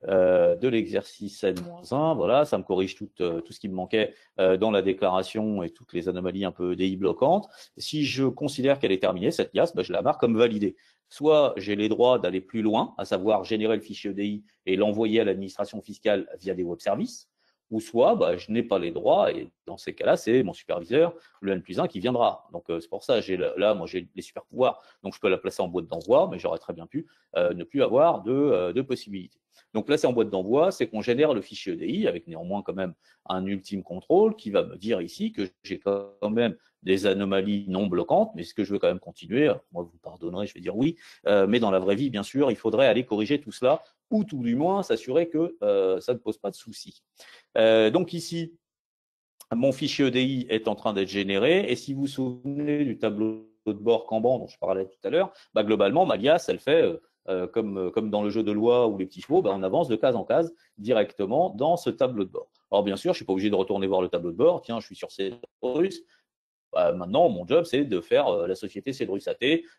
de l'exercice N-1, voilà, ça me corrige tout ce qui me manquait dans la déclaration et toutes les anomalies un peu DI bloquantes. Si je considère qu'elle est terminée, cette liasse, je la marque comme validée. Soit j'ai les droits d'aller plus loin, à savoir générer le fichier EDI et l'envoyer à l'administration fiscale via des web services, ou soit je n'ai pas les droits, et dans ces cas-là, c'est mon superviseur, le N+1, qui viendra. Donc c'est pour ça, là, moi j'ai les super pouvoirs, donc je peux la placer en boîte d'envoi, mais j'aurais très bien pu ne plus avoir de possibilités. Donc là, c'est en boîte d'envoi, c'est qu'on génère le fichier EDI avec néanmoins quand même un ultime contrôle qui va me dire ici que j'ai quand même des anomalies non bloquantes, mais est-ce que je veux quand même continuer? Alors, moi, vous pardonnerez, je vais dire oui, mais dans la vraie vie, bien sûr, il faudrait aller corriger tout cela, ou tout du moins s'assurer que ça ne pose pas de soucis. Donc ici, mon fichier EDI est en train d'être généré, et si vous vous souvenez du tableau de bord Kanban dont je parlais tout à l'heure, globalement, ma liasse, elle fait comme dans le jeu de loi ou les petits chevaux, on avance de case en case directement dans ce tableau de bord. Alors bien sûr, je ne suis pas obligé de retourner voir le tableau de bord. Tiens, je suis sur Cedrus. Maintenant, mon job, c'est de faire la société Cedrus AT,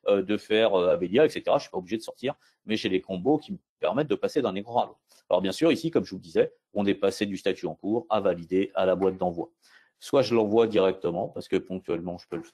de faire Abelia, etc. Je ne suis pas obligé de sortir, mais j'ai les combos qui me permettent de passer d'un écran à l'autre. Alors bien sûr, ici, comme je vous le disais, on est passé du statut en cours à valider à la boîte d'envoi. Soit je l'envoie directement, parce que ponctuellement, je peux le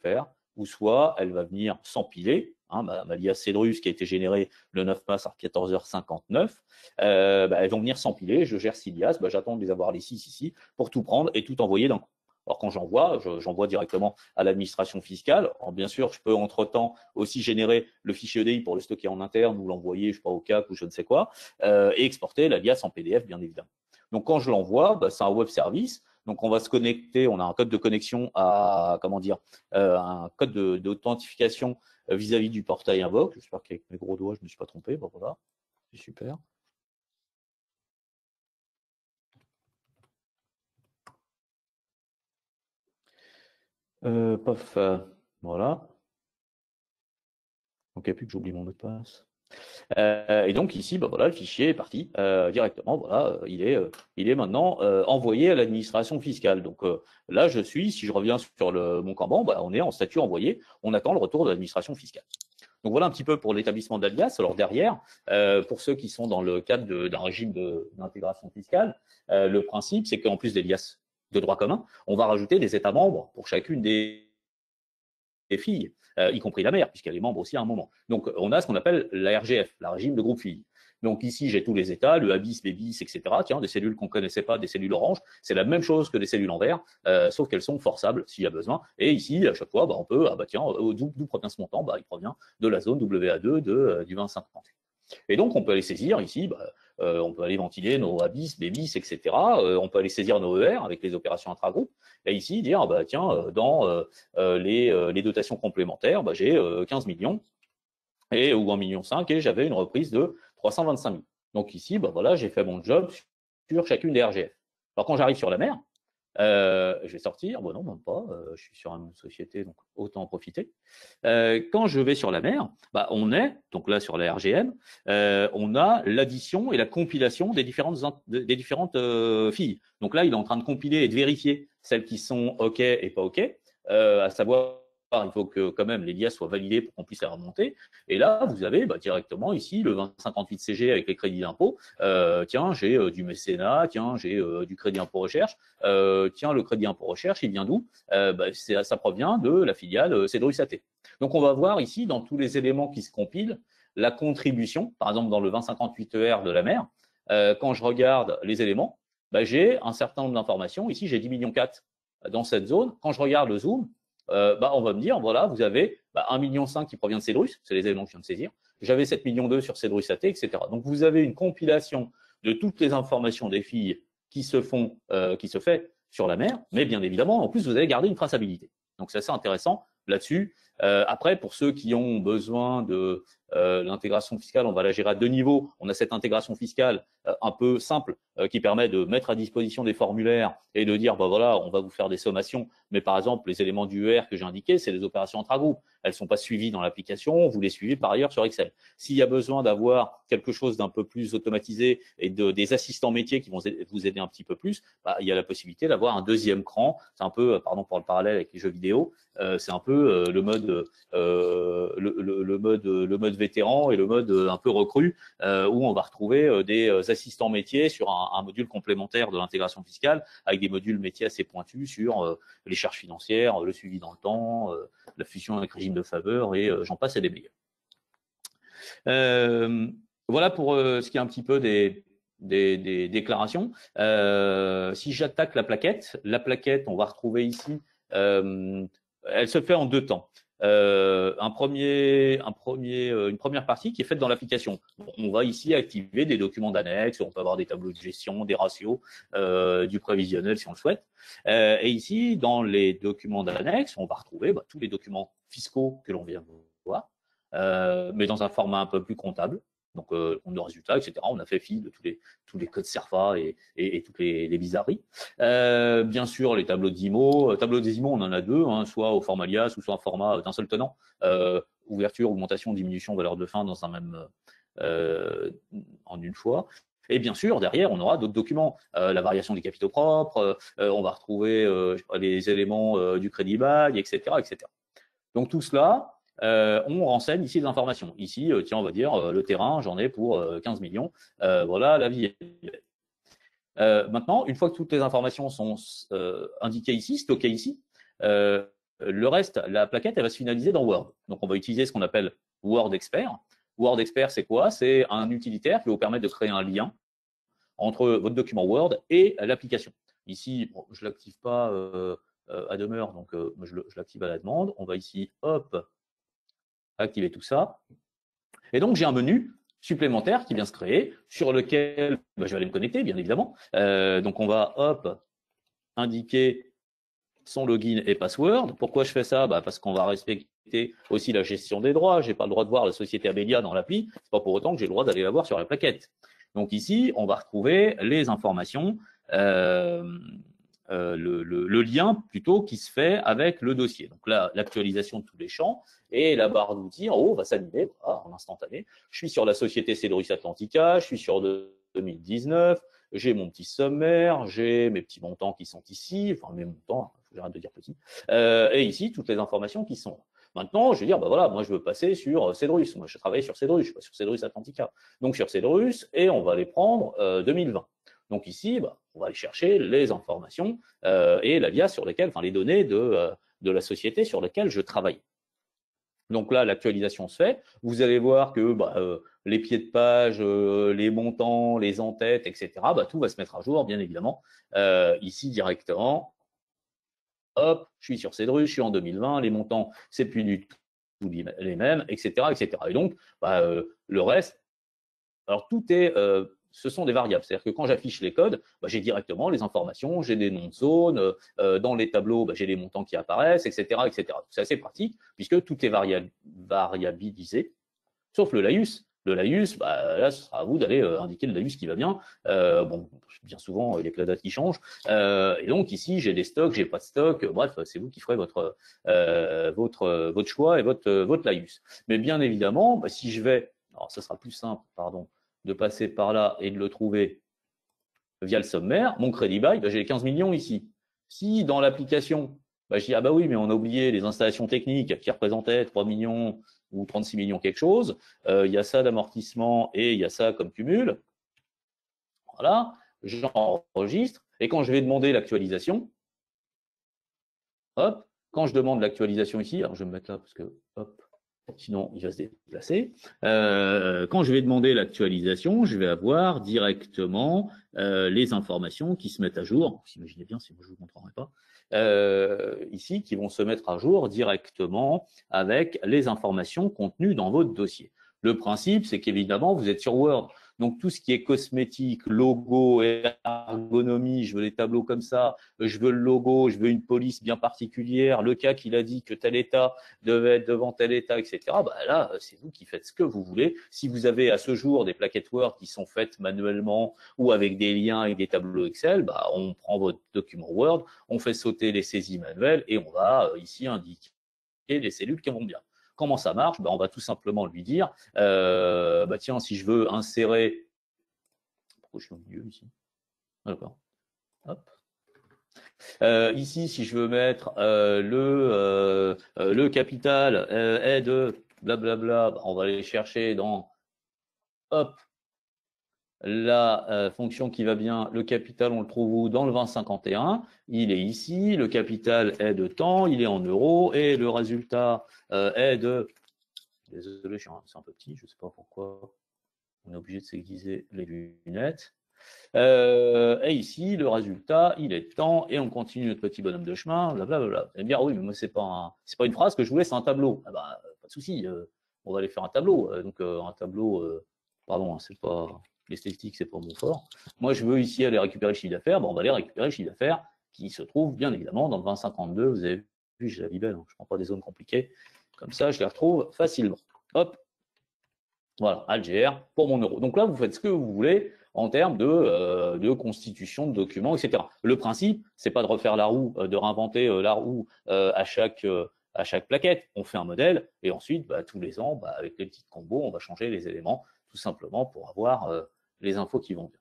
faire, ou soit elle va venir s'empiler. Ma liasse Cedrus qui a été générée le 9 mars à 14h59, elles vont venir s'empiler, je gère 6 liasses, j'attends de les avoir les 6 ici pour tout prendre et tout envoyer d'un coup. Alors quand j'envoie directement à l'administration fiscale. Alors, bien sûr, je peux entre-temps aussi générer le fichier EDI pour le stocker en interne ou l'envoyer, je sais pas, au CAC ou je ne sais quoi, et exporter la liasse en PDF, bien évidemment. Donc quand je l'envoie, c'est un web service. Donc, on va se connecter, on a un code de connexion à, comment dire, un code d'authentification vis-à-vis du portail Invoke. J'espère qu'avec mes gros doigts, je ne me suis pas trompé. Bon, voilà, c'est super. Pof, voilà. Donc, il n'y a plus que j'oublie mon mot de passe. Et donc ici, bah, voilà, le fichier est parti directement. Voilà, il est maintenant envoyé à l'administration fiscale. Donc là, si je reviens sur mon Kanban, bah, on est en statut envoyé. On attend le retour de l'administration fiscale. Donc voilà un petit peu pour l'établissement d'alias. Alors derrière, pour ceux qui sont dans le cadre d'un régime d'intégration fiscale, le principe, c'est qu'en plus d'alias de droit commun, on va rajouter des États membres pour chacune des filles, y compris la mère, puisqu'elle est membre aussi à un moment. Donc, on a ce qu'on appelle la RGF, la régime de groupe filles. Donc ici, j'ai tous les états, le ABIS, BBIS, etc. Tiens, des cellules qu'on ne connaissait pas, des cellules oranges, c'est la même chose que des cellules en vert, sauf qu'elles sont forçables s'il y a besoin. Et ici, à chaque fois, bah, on peut, tiens, d'où provient ce montant? Bah, il provient de la zone WA2 du 2530. Et donc, on peut aller saisir ici, on peut aller ventiler nos ABIS, BBIS, etc. On peut aller saisir nos ER avec les opérations intra-groupes. Et ici, dire, bah, tiens, dans les dotations complémentaires, bah, j'ai 15 millions ou 1,5 million et j'avais une reprise de 325 000. Donc ici, bah, voilà, j'ai fait mon job sur chacune des RGF. Alors, quand j'arrive sur la mer, je vais sortir, bon non, même pas, je suis sur une société, donc autant en profiter. Quand je vais sur la mer, bah, on est, donc là sur la RGM, on a l'addition et la compilation des différentes filles. Donc là, il est en train de compiler et de vérifier celles qui sont OK et pas OK, à savoir, il faut que quand même les liasses soient validées pour qu'on puisse les remonter. Et là, vous avez directement ici le 2058 CG avec les crédits d'impôt. Tiens, j'ai du mécénat, tiens, j'ai du crédit impôt recherche. Tiens, le crédit impôt recherche, il vient d'où? Ça provient de la filiale Cedrus AT. Donc, on va voir ici, dans tous les éléments qui se compilent, la contribution, par exemple dans le 2058ER de la mer, quand je regarde les éléments, j'ai un certain nombre d'informations. Ici, j'ai 10,4 millions dans cette zone. Quand je regarde le zoom, on va me dire, voilà, vous avez 1,5 million qui provient de Cedrus, c'est les éléments que je viens de saisir. J'avais 7,2 millions sur Cedrus AT, etc. Donc, vous avez une compilation de toutes les informations des filles qui se fait sur la mer, mais bien évidemment, en plus, vous allez garder une traçabilité. Donc, c'est assez intéressant là-dessus. Après, pour ceux qui ont besoin de l'intégration fiscale, on va la gérer à 2 niveaux. On a cette intégration fiscale un peu simple qui permet de mettre à disposition des formulaires et de dire, voilà, on va vous faire des sommations, mais par exemple, les éléments du ER que j'ai indiqués, c'est les opérations intra-groupes. Elles ne sont pas suivies dans l'application, vous les suivez par ailleurs sur Excel. S'il y a besoin d'avoir quelque chose d'un peu plus automatisé et des assistants métiers qui vont vous aider un petit peu plus, il y a la possibilité d'avoir un deuxième cran. C'est un peu, pardon pour le parallèle avec les jeux vidéo, c'est un peu le mode vétéran et le mode un peu recru où on va retrouver des assistants métiers sur un module complémentaire de l'intégration fiscale avec des modules métiers assez pointus sur les charges financières, le suivi dans le temps, la fusion avec régime de faveur et j'en passe et des meilleurs. Voilà pour ce qui est un petit peu des déclarations. Si j'attaque la plaquette, on va retrouver ici, elle se fait en 2 temps. Une première partie qui est faite dans l'application. On va ici activer des documents d'annexe, on peut avoir des tableaux de gestion, des ratios, du prévisionnel si on le souhaite. Et ici, dans les documents d'annexe, on va retrouver tous les documents fiscaux que l'on vient de voir, mais dans un format un peu plus comptable. Donc, on a le résultat, etc. On a fait fi de tous les codes CERFA et toutes les bizarreries. Bien sûr, les tableaux d'IMO. Tableaux des IMO, on en a 2, soit au format lias ou soit en format d'un seul tenant. Ouverture, augmentation, diminution, valeur de fin dans un même en une fois. Et bien sûr, derrière, on aura d'autres documents. La variation des capitaux propres, on va retrouver les éléments du crédit bail, etc., etc. Donc, tout cela, on renseigne ici les informations. Ici, tiens, on va dire le terrain, j'en ai pour 15 millions. Voilà, la vie. Maintenant, une fois que toutes les informations sont indiquées ici, stockées ici, le reste, la plaquette, elle va se finaliser dans Word. Donc, on va utiliser ce qu'on appelle Word Expert. Word Expert, c'est quoi? C'est un utilitaire qui va vous permettre de créer un lien entre votre document Word et l'application. Ici, je ne l'active pas à demeure, donc je l'active à la demande. On va ici, hop, activer tout ça. Et donc, j'ai un menu supplémentaire qui vient se créer, sur lequel je vais aller me connecter, bien évidemment. Donc, on va, hop, indiquer son login et password. Pourquoi je fais ça? Parce qu'on va respecter aussi la gestion des droits. Je n'ai pas le droit de voir la société Abelia dans l'appli. Ce n'est pas pour autant que j'ai le droit d'aller la voir sur la plaquette. Donc ici, on va retrouver les informations, le lien plutôt qui se fait avec le dossier. Donc là, l'actualisation de tous les champs et la barre d'outils en haut va s'animer en instantané. Je suis sur la société Cedrus Atlantica, je suis sur 2019, j'ai mon petit sommaire, j'ai mes petits montants qui sont ici, enfin mes montants, j'arrête de dire petits, et ici toutes les informations qui sont là. Maintenant, je vais dire, voilà, moi je veux passer sur Cedrus, moi je travaille sur Cedrus, je ne suis pas sur Cedrus Atlantica, donc sur Cedrus, et on va les prendre 2020. Donc ici, on va aller chercher les informations et l'alias sur lesquelles, enfin les données de la société sur lesquelles je travaille. Donc là, l'actualisation se fait. Vous allez voir que les pieds de page, les montants, les en-têtes, etc., tout va se mettre à jour, bien évidemment, ici directement. Hop, je suis sur Cedrus, je suis en 2020, les montants, c'est plus du tout les mêmes, etc., etc. Et donc, le reste, alors tout est, ce sont des variables. C'est-à-dire que quand j'affiche les codes, j'ai directement les informations, j'ai des noms de zones, dans les tableaux, j'ai les montants qui apparaissent, etc., etc. C'est assez pratique puisque tout est variabilisé, sauf le laïus. Le laïus, là, ce sera à vous d'aller indiquer le laïus qui va bien. Bien souvent, il y a que la date qui change. Et donc ici, j'ai des stocks, j'ai pas de stock. Bref, c'est vous qui ferez votre choix et votre laïus. Mais bien évidemment, si je vais, alors ça sera plus simple, pardon, de passer par là et de le trouver via le sommaire, mon crédit bail, j'ai les 15 millions ici. Si dans l'application, je dis, oui, mais on a oublié les installations techniques qui représentaient 3 millions ou 36 millions quelque chose, il y a ça d'amortissement et il y a ça comme cumul. Voilà, j'enregistre et quand je vais demander l'actualisation, hop, quand je demande l'actualisation ici, alors je vais me mettre là parce que, hop, sinon il va se déplacer. Quand je vais demander l'actualisation, je vais avoir directement les informations qui se mettent à jour. Vous imaginez bien, sinon je ne vous montrerai pas. Ici, qui vont se mettre à jour directement avec les informations contenues dans votre dossier. Le principe, c'est qu'évidemment, vous êtes sur Word. Donc, tout ce qui est cosmétique, logo, ergonomie, je veux les tableaux comme ça, je veux le logo, je veux une police bien particulière, le cas qu'il a dit que tel état devait être devant tel état, etc. Là, c'est vous qui faites ce que vous voulez. Si vous avez à ce jour des plaquettes Word qui sont faites manuellement ou avec des liens et des tableaux Excel, on prend votre document Word, on fait sauter les saisies manuelles et on va ici indiquer les cellules qui vont bien. Comment ça marche? On va tout simplement lui dire, tiens, si je veux insérer, pourquoi je suis au milieu ici? D'accord. Hop. Ici, si je veux mettre le capital est de blablabla, on va aller chercher dans, hop, la fonction qui va bien, le capital, on le trouve où? Dans le 2051, il est ici, le capital est de temps, il est en euros, et le résultat est de, désolé, c'est un peu petit, je ne sais pas pourquoi on est obligé de s'aiguiser les lunettes. Et ici, le résultat, il est de temps, et on continue notre petit bonhomme de chemin, blablabla. Et bien, oui, mais moi, c'est pas une phrase que je voulais, c'est un tableau. Pas de souci, on va aller faire un tableau. Donc, un tableau, pardon, c'est pas l'esthétique, c'est pas mon fort. Moi, je veux ici aller récupérer le chiffre d'affaires. On va aller récupérer le chiffre d'affaires qui se trouve, bien évidemment, dans le 2052. Vous avez vu, j'ai la vie belle, je ne prends pas des zones compliquées. Comme ça, je les retrouve facilement. Hop. Voilà, Alger pour mon euro. Donc là, vous faites ce que vous voulez en termes de constitution de documents, etc. Le principe, c'est pas de refaire la roue, de réinventer la roue à chaque plaquette. On fait un modèle et ensuite, tous les ans, avec les petites combos, on va changer les éléments tout simplement pour avoir les infos qui vont bien.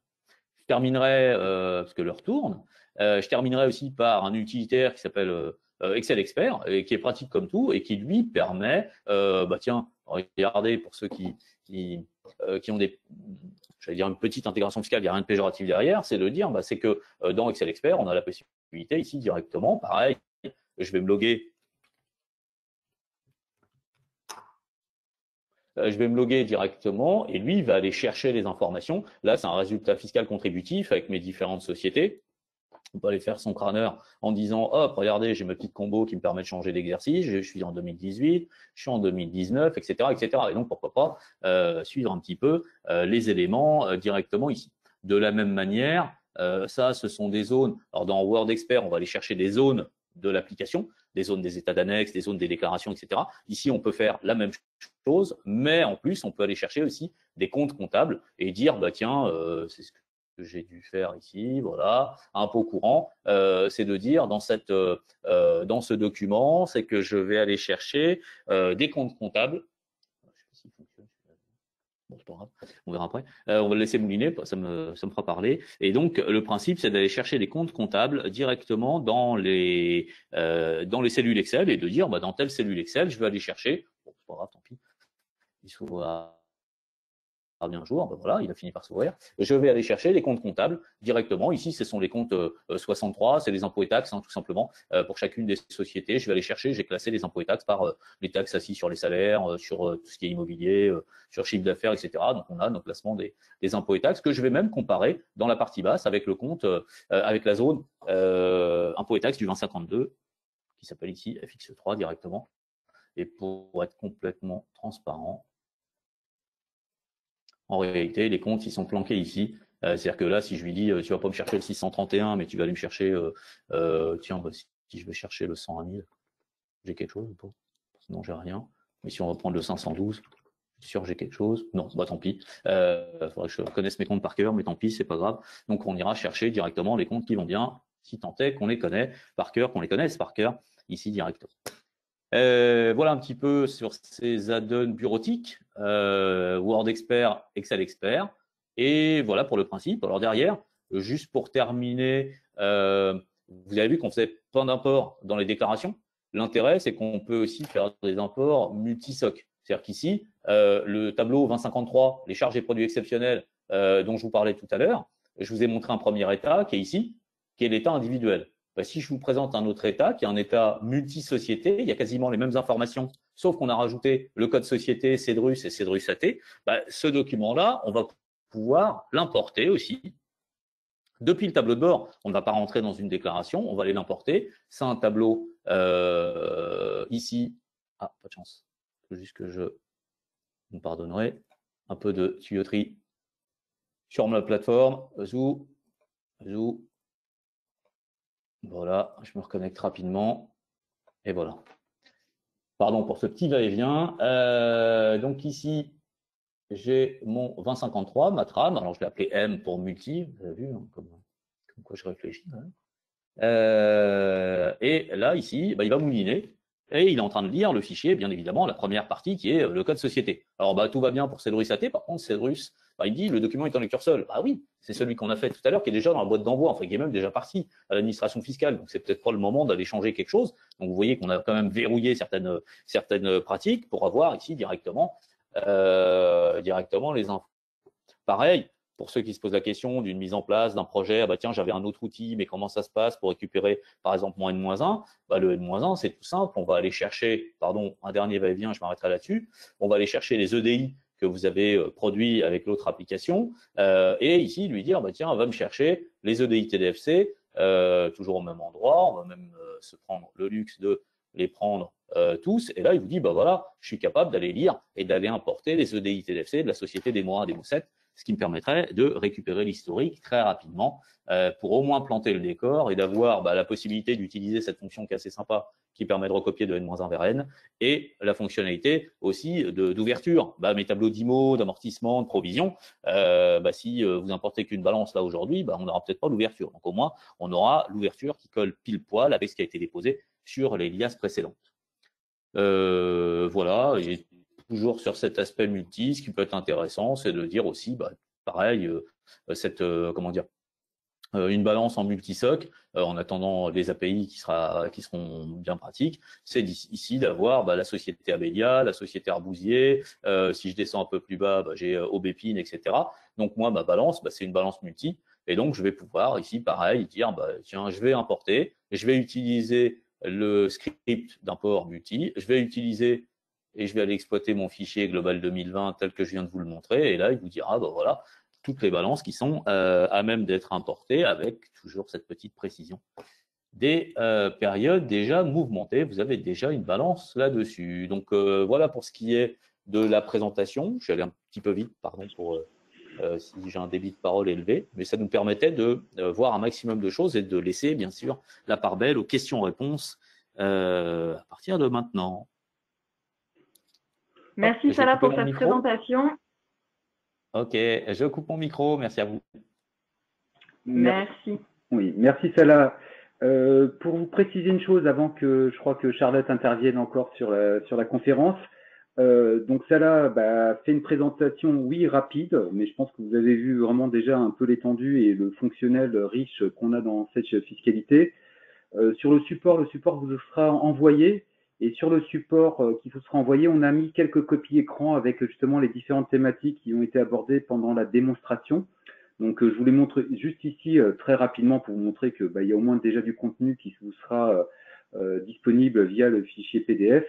Je terminerai, parce que l'heure tourne, je terminerai aussi par un utilitaire qui s'appelle Excel Expert, et qui est pratique comme tout et qui lui permet, tiens, regardez pour ceux qui ont j'allais dire une petite intégration fiscale, il n'y a rien de péjoratif derrière, c'est de dire, c'est que dans Excel Expert, on a la possibilité ici directement, pareil, je vais me loguer. Je vais me loguer directement et lui, il va aller chercher les informations. Là, c'est un résultat fiscal contributif avec mes différentes sociétés. On peut aller faire son crâneur en disant, hop, regardez, j'ai ma petite combo qui me permet de changer d'exercice, je suis en 2018, je suis en 2019, etc., etc. Et donc, pourquoi pas suivre un petit peu les éléments directement ici. De la même manière, Ça, ce sont des zones. Alors, dans Word Expert, on va aller chercher des zones de l'application, des zones des états d'annexe, des zones des déclarations, etc. Ici, on peut faire la même chose, mais en plus, on peut aller chercher aussi des comptes comptables et dire, bah tiens, c'est ce que j'ai dû faire ici, voilà, impôt courant, c'est de dire dans ce document, c'est que je vais aller chercher des comptes comptables. Je sais pas s'il fonctionne. Bon, c'est pas grave, on verra après. On va le laisser mouliner, ça me fera parler. Et donc, le principe, c'est d'aller chercher des comptes comptables directement dans les cellules Excel et de dire, bah, dans telle cellule Excel, je vais aller chercher. Bon, c'est pas grave, tant pis. Il faut bien un jour, ben voilà, il a fini par s'ouvrir. Je vais aller chercher les comptes comptables directement. Ici, ce sont les comptes 63, c'est les impôts et taxes, hein, tout simplement. Pour chacune des sociétés, je vais aller chercher, j'ai classé les impôts et taxes par les taxes assises sur les salaires, sur tout ce qui est immobilier, sur chiffre d'affaires, etc. Donc, on a nos classements des impôts et taxes que je vais même comparer dans la partie basse avec le compte, avec la zone impôts et taxes du 2052, qui s'appelle ici FX3 directement. Et pour être complètement transparent, en réalité, les comptes, ils sont planqués ici. C'est-à-dire que là, si je lui dis, tu vas pas me chercher le 631, mais tu vas aller me chercher, tiens, bah, si je vais chercher le 101 000, j'ai quelque chose ou pas? Sinon, j'ai rien. Mais si on va prendre le 512, je suis sûr que j'ai quelque chose. Non, bah tant pis. Faudrait que je connaisse mes comptes par cœur, mais tant pis, c'est pas grave. Donc, on ira chercher directement les comptes qui vont bien, si tant est qu'on les connaît par cœur, qu'on les connaisse par cœur, ici directement. Voilà un petit peu sur ces add-ons bureautiques, Word Expert, Excel Expert. Et voilà pour le principe. Alors derrière, juste pour terminer, vous avez vu qu'on faisait plein d'imports dans les déclarations. L'intérêt, c'est qu'on peut aussi faire des imports multi-SOC. C'est-à-dire qu'ici, le tableau 2053, les charges et produits exceptionnels dont je vous parlais tout à l'heure, je vous ai montré un premier état qui est ici, qui est l'état individuel. Bah, si je vous présente un autre état, qui est un état multi-société, il y a quasiment les mêmes informations, sauf qu'on a rajouté le code société Cedrus et Cedrus AT, bah, ce document-là, on va pouvoir l'importer aussi. Depuis le tableau de bord, on ne va pas rentrer dans une déclaration, on va aller l'importer. C'est un tableau ici. Ah, pas de chance. Il faut juste que vous me pardonnerez. Un peu de tuyauterie sur ma plateforme. Zou. Voilà, je me reconnecte rapidement. Et voilà. Pardon pour ce petit va-et-vient. Donc ici, j'ai mon 2053, ma trame. Alors je l'ai appelé M pour multi. Vous avez vu, hein, comme quoi je réfléchis. Hein. Et là, ici, bah, il va mouliner. Et il est en train de lire le fichier, bien évidemment, la première partie qui est le code société. Alors, bah, tout va bien pour Cedrus AT. Par contre, Cedrus, bah, il dit le document est en lecture seule. Ah oui, c'est celui qu'on a fait tout à l'heure qui est déjà dans la boîte d'envoi, enfin qui est même déjà parti à l'administration fiscale. Donc, c'est peut-être pas le moment d'aller changer quelque chose. Donc, vous voyez qu'on a quand même verrouillé certaines pratiques pour avoir ici directement les infos. Pareil, pour ceux qui se posent la question d'une mise en place d'un projet, ah bah tiens, j'avais un autre outil, mais comment ça se passe pour récupérer, par exemple, mon N-1 ? Bah, le N-1, c'est tout simple. On va aller chercher, pardon, un dernier va-et-vient, je m'arrêterai là-dessus. On va aller chercher les EDI que vous avez produits avec l'autre application. Et ici, lui dire, bah tiens, on va me chercher les EDI TDFC, toujours au même endroit. On va même se prendre le luxe de les prendre tous. Et là, il vous dit, bah voilà, je suis capable d'aller lire et d'aller importer les EDI TDFC de la société Demo 1, Demo 7, ce qui me permettrait de récupérer l'historique très rapidement pour au moins planter le décor et d'avoir la possibilité d'utiliser cette fonction qui est assez sympa, qui permet de recopier de N-1 vers N, et la fonctionnalité aussi d'ouverture. Mes tableaux d'IMO, d'amortissement, de provision, si vous importez qu'une balance là aujourd'hui, on n'aura peut-être pas l'ouverture. Donc au moins, on aura l'ouverture qui colle pile poil avec ce qui a été déposé sur les liasses précédentes. Voilà, et toujours sur cet aspect multi, ce qui peut être intéressant, c'est de dire aussi, pareil, une balance en multi-SOC, en attendant les API qui seront bien pratiques, c'est ici d'avoir la société Abélia, la société Arbousier, si je descends un peu plus bas, j'ai Aubépine, etc. Donc moi, ma balance, c'est une balance multi, et donc je vais pouvoir ici, pareil, dire, tiens, je vais importer, je vais utiliser le script d'import multi, je vais utiliser et je vais aller exploiter mon fichier global 2020 tel que je viens de vous le montrer, et là, il vous dira, voilà, toutes les balances qui sont à même d'être importées avec toujours cette petite précision. Des périodes déjà mouvementées, vous avez déjà une balance là-dessus. Donc voilà pour ce qui est de la présentation. Je suis allé un petit peu vite, pardon pour si j'ai un débit de parole élevé, mais ça nous permettait de voir un maximum de choses et de laisser, bien sûr, la part belle aux questions-réponses à partir de maintenant. Merci Salah pour cette présentation. Ok, je coupe mon micro. Merci à vous. Merci. Oui, merci Salah. Pour vous préciser une chose avant que je crois que Charlotte intervienne encore sur la conférence. Donc Salah fait une présentation, oui, rapide, mais je pense que vous avez vu vraiment déjà un peu l'étendue et le fonctionnel riche qu'on a dans cette fiscalité. Sur le support vous sera envoyé. Et sur le support qui vous sera envoyé, on a mis quelques copies écran avec justement les différentes thématiques qui ont été abordées pendant la démonstration. Donc, je vous les montre juste ici très rapidement pour vous montrer que il y a au moins déjà du contenu qui vous sera disponible via le fichier PDF.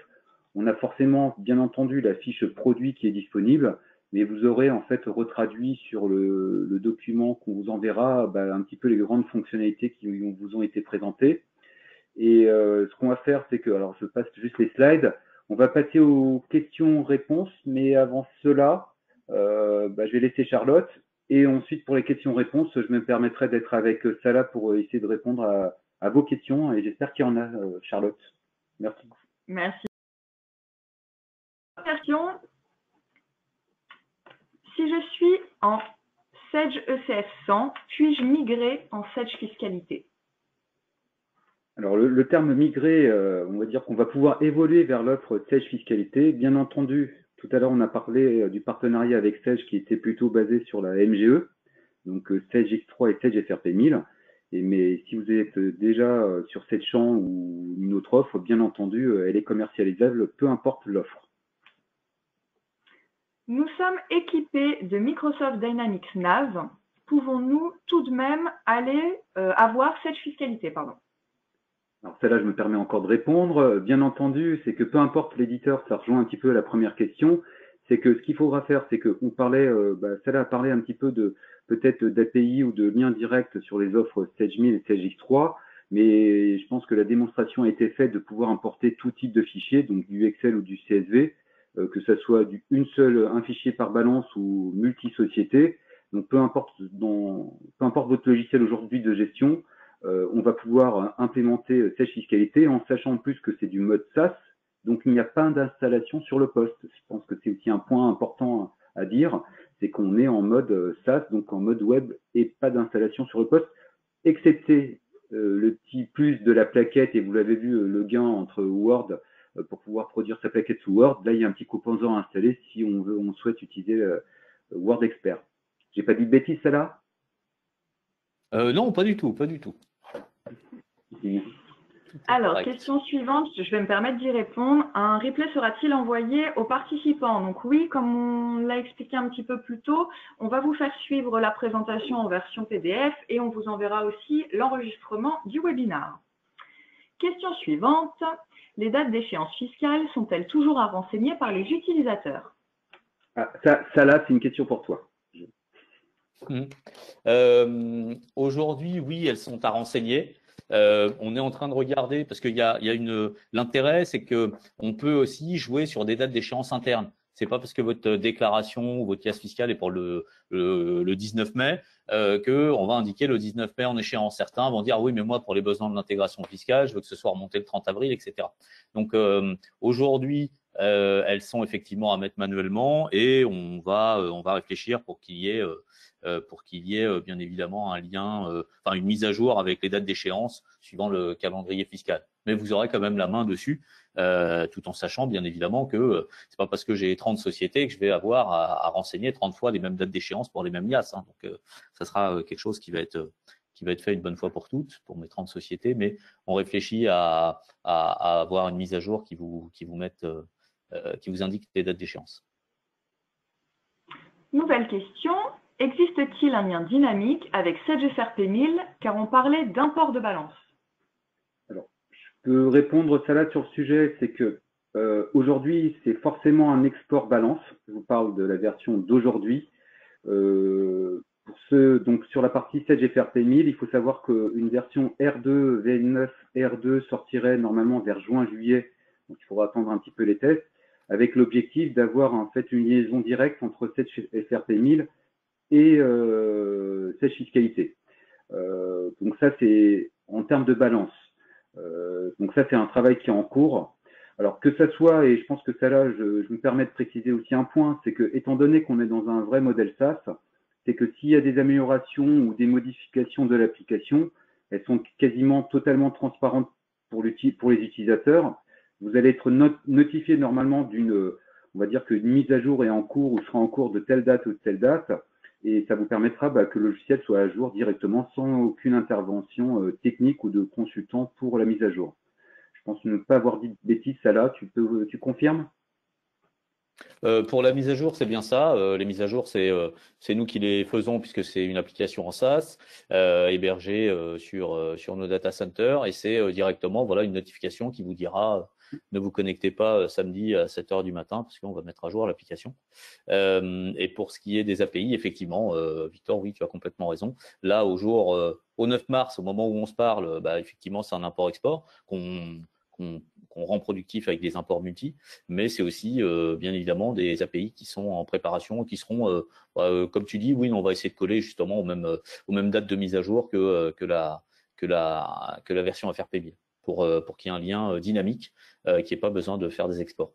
On a forcément, bien entendu, la fiche produit qui est disponible, mais vous aurez en fait retraduit sur le document qu'on vous enverra un petit peu les grandes fonctionnalités qui vous ont été présentées. Et ce qu'on va faire, c'est que, alors je passe juste les slides, on va passer aux questions-réponses, mais avant cela, je vais laisser Charlotte. Et ensuite, pour les questions-réponses, je me permettrai d'être avec Salah pour essayer de répondre à vos questions. Et j'espère qu'il y en a, Charlotte. Merci. Merci. Question. Si je suis en Sage ECF 100, puis-je migrer en Sage Fiscalité? Alors, le terme migrer, on va dire qu'on va pouvoir évoluer vers l'offre Sage Fiscalité. Bien entendu, tout à l'heure, on a parlé du partenariat avec Sage qui était plutôt basé sur la MGE, donc Sage X3 et Sage FRP 1000. Mais si vous êtes déjà sur cette champ ou une autre offre, bien entendu, elle est commercialisable, peu importe l'offre. Nous sommes équipés de Microsoft Dynamics NAV. Pouvons-nous tout de même aller avoir Sage Fiscalité, pardon? Alors celle-là, je me permets encore de répondre. Bien entendu, c'est que peu importe l'éditeur, ça rejoint un petit peu à la première question. C'est que ce qu'il faudra faire, c'est qu'on parlait, celle-là a parlé un petit peu de peut-être d'API ou de liens directs sur les offres Sage 1000 et Sage X3, mais je pense que la démonstration a été faite de pouvoir importer tout type de fichiers, donc du Excel ou du CSV, que ça soit un fichier par balance ou multi-société. Donc peu importe votre logiciel aujourd'hui de gestion, on va pouvoir implémenter Sage Fiscalité en sachant en plus que c'est du mode SaaS, donc il n'y a pas d'installation sur le poste. Je pense que c'est aussi un point important à dire, c'est qu'on est en mode SaaS, donc en mode web et pas d'installation sur le poste, excepté le petit plus de la plaquette, et vous l'avez vu, le gain entre Word pour pouvoir produire sa plaquette sous Word. Là, il y a un petit composant à installer si on souhaite utiliser Word Expert. J'ai pas dit de bêtises, ça là? Non, pas du tout, pas du tout. Alors, question suivante, je vais me permettre d'y répondre. Un replay sera-t-il envoyé aux participants? Donc oui, comme on l'a expliqué un petit peu plus tôt, on va vous faire suivre la présentation en version PDF et on vous enverra aussi l'enregistrement du webinaire. Question suivante, les dates d'échéance fiscale sont-elles toujours à renseigner par les utilisateurs? Ça là, c'est une question pour toi. Aujourd'hui, oui, elles sont à renseigner. On est en train de regarder parce qu'il y a l'intérêt, c'est que on peut aussi jouer sur des dates d'échéance internes. C'est pas parce que votre déclaration ou votre pièce fiscale est pour le 19 mai que on va indiquer le 19 mai en échéance. Certains vont dire oui, mais moi pour les besoins de l'intégration fiscale, je veux que ce soit remonté le 30 avril, etc. Donc aujourd'hui, elles sont effectivement à mettre manuellement et on va réfléchir pour qu'il y ait bien évidemment un lien, une mise à jour avec les dates d'échéance suivant le calendrier fiscal. Mais vous aurez quand même la main dessus, tout en sachant bien évidemment que c'est pas parce que j'ai 30 sociétés que je vais avoir à renseigner 30 fois les mêmes dates d'échéance pour les mêmes liasses. Hein. Donc ça sera quelque chose qui va être fait une bonne fois pour toutes pour mes 30 sociétés, mais on réfléchit à avoir une mise à jour qui vous indique les dates d'échéance. Nouvelle question. Existe-t-il un lien dynamique avec Sage FRP 1000 car on parlait d'import de balance? Alors, je peux répondre ça là sur le sujet, c'est que aujourd'hui, c'est forcément un export balance. Je vous parle de la version d'aujourd'hui. Donc sur la partie Sage FRP 1000, il faut savoir qu'une version R2 V9 R2 sortirait normalement vers juin-juillet. Donc il faudra attendre un petit peu les tests, avec l'objectif d'avoir en fait une liaison directe entre Sage FRP 1000 et Sage Fiscalité. Donc ça, c'est en termes de balance. Donc ça, c'est un travail qui est en cours. Alors que ça soit, et je pense que ça là, je me permets de préciser aussi un point, c'est que étant donné qu'on est dans un vrai modèle SaaS, c'est que s'il y a des améliorations ou des modifications de l'application, elles sont quasiment totalement transparentes pour les utilisateurs. Vous allez être notifié normalement d'une, on va dire qu'une mise à jour est en cours ou sera en cours de telle date ou de telle date, et ça vous permettra que le logiciel soit à jour directement sans aucune intervention technique ou de consultant pour la mise à jour. Je pense ne pas avoir dit de bêtises, ça là, tu confirmes? Pour la mise à jour, c'est bien ça. Les mises à jour, c'est nous qui les faisons puisque c'est une application en SaaS hébergée sur nos data centers et c'est directement voilà une notification qui vous dira ne vous connectez pas samedi à 7 h du matin parce qu'on va mettre à jour l'application. Et pour ce qui est des API, effectivement, Victor, oui, tu as complètement raison. Là, au 9 mars, au moment où on se parle, effectivement, c'est un import-export qu'on rend productif avec des imports multi, mais c'est aussi bien évidemment des API qui sont en préparation, qui seront, comme tu dis, oui, on va essayer de coller justement aux mêmes dates de mise à jour que la version FRPB pour qu'il y ait un lien dynamique, qu'il n'y ait pas besoin de faire des exports.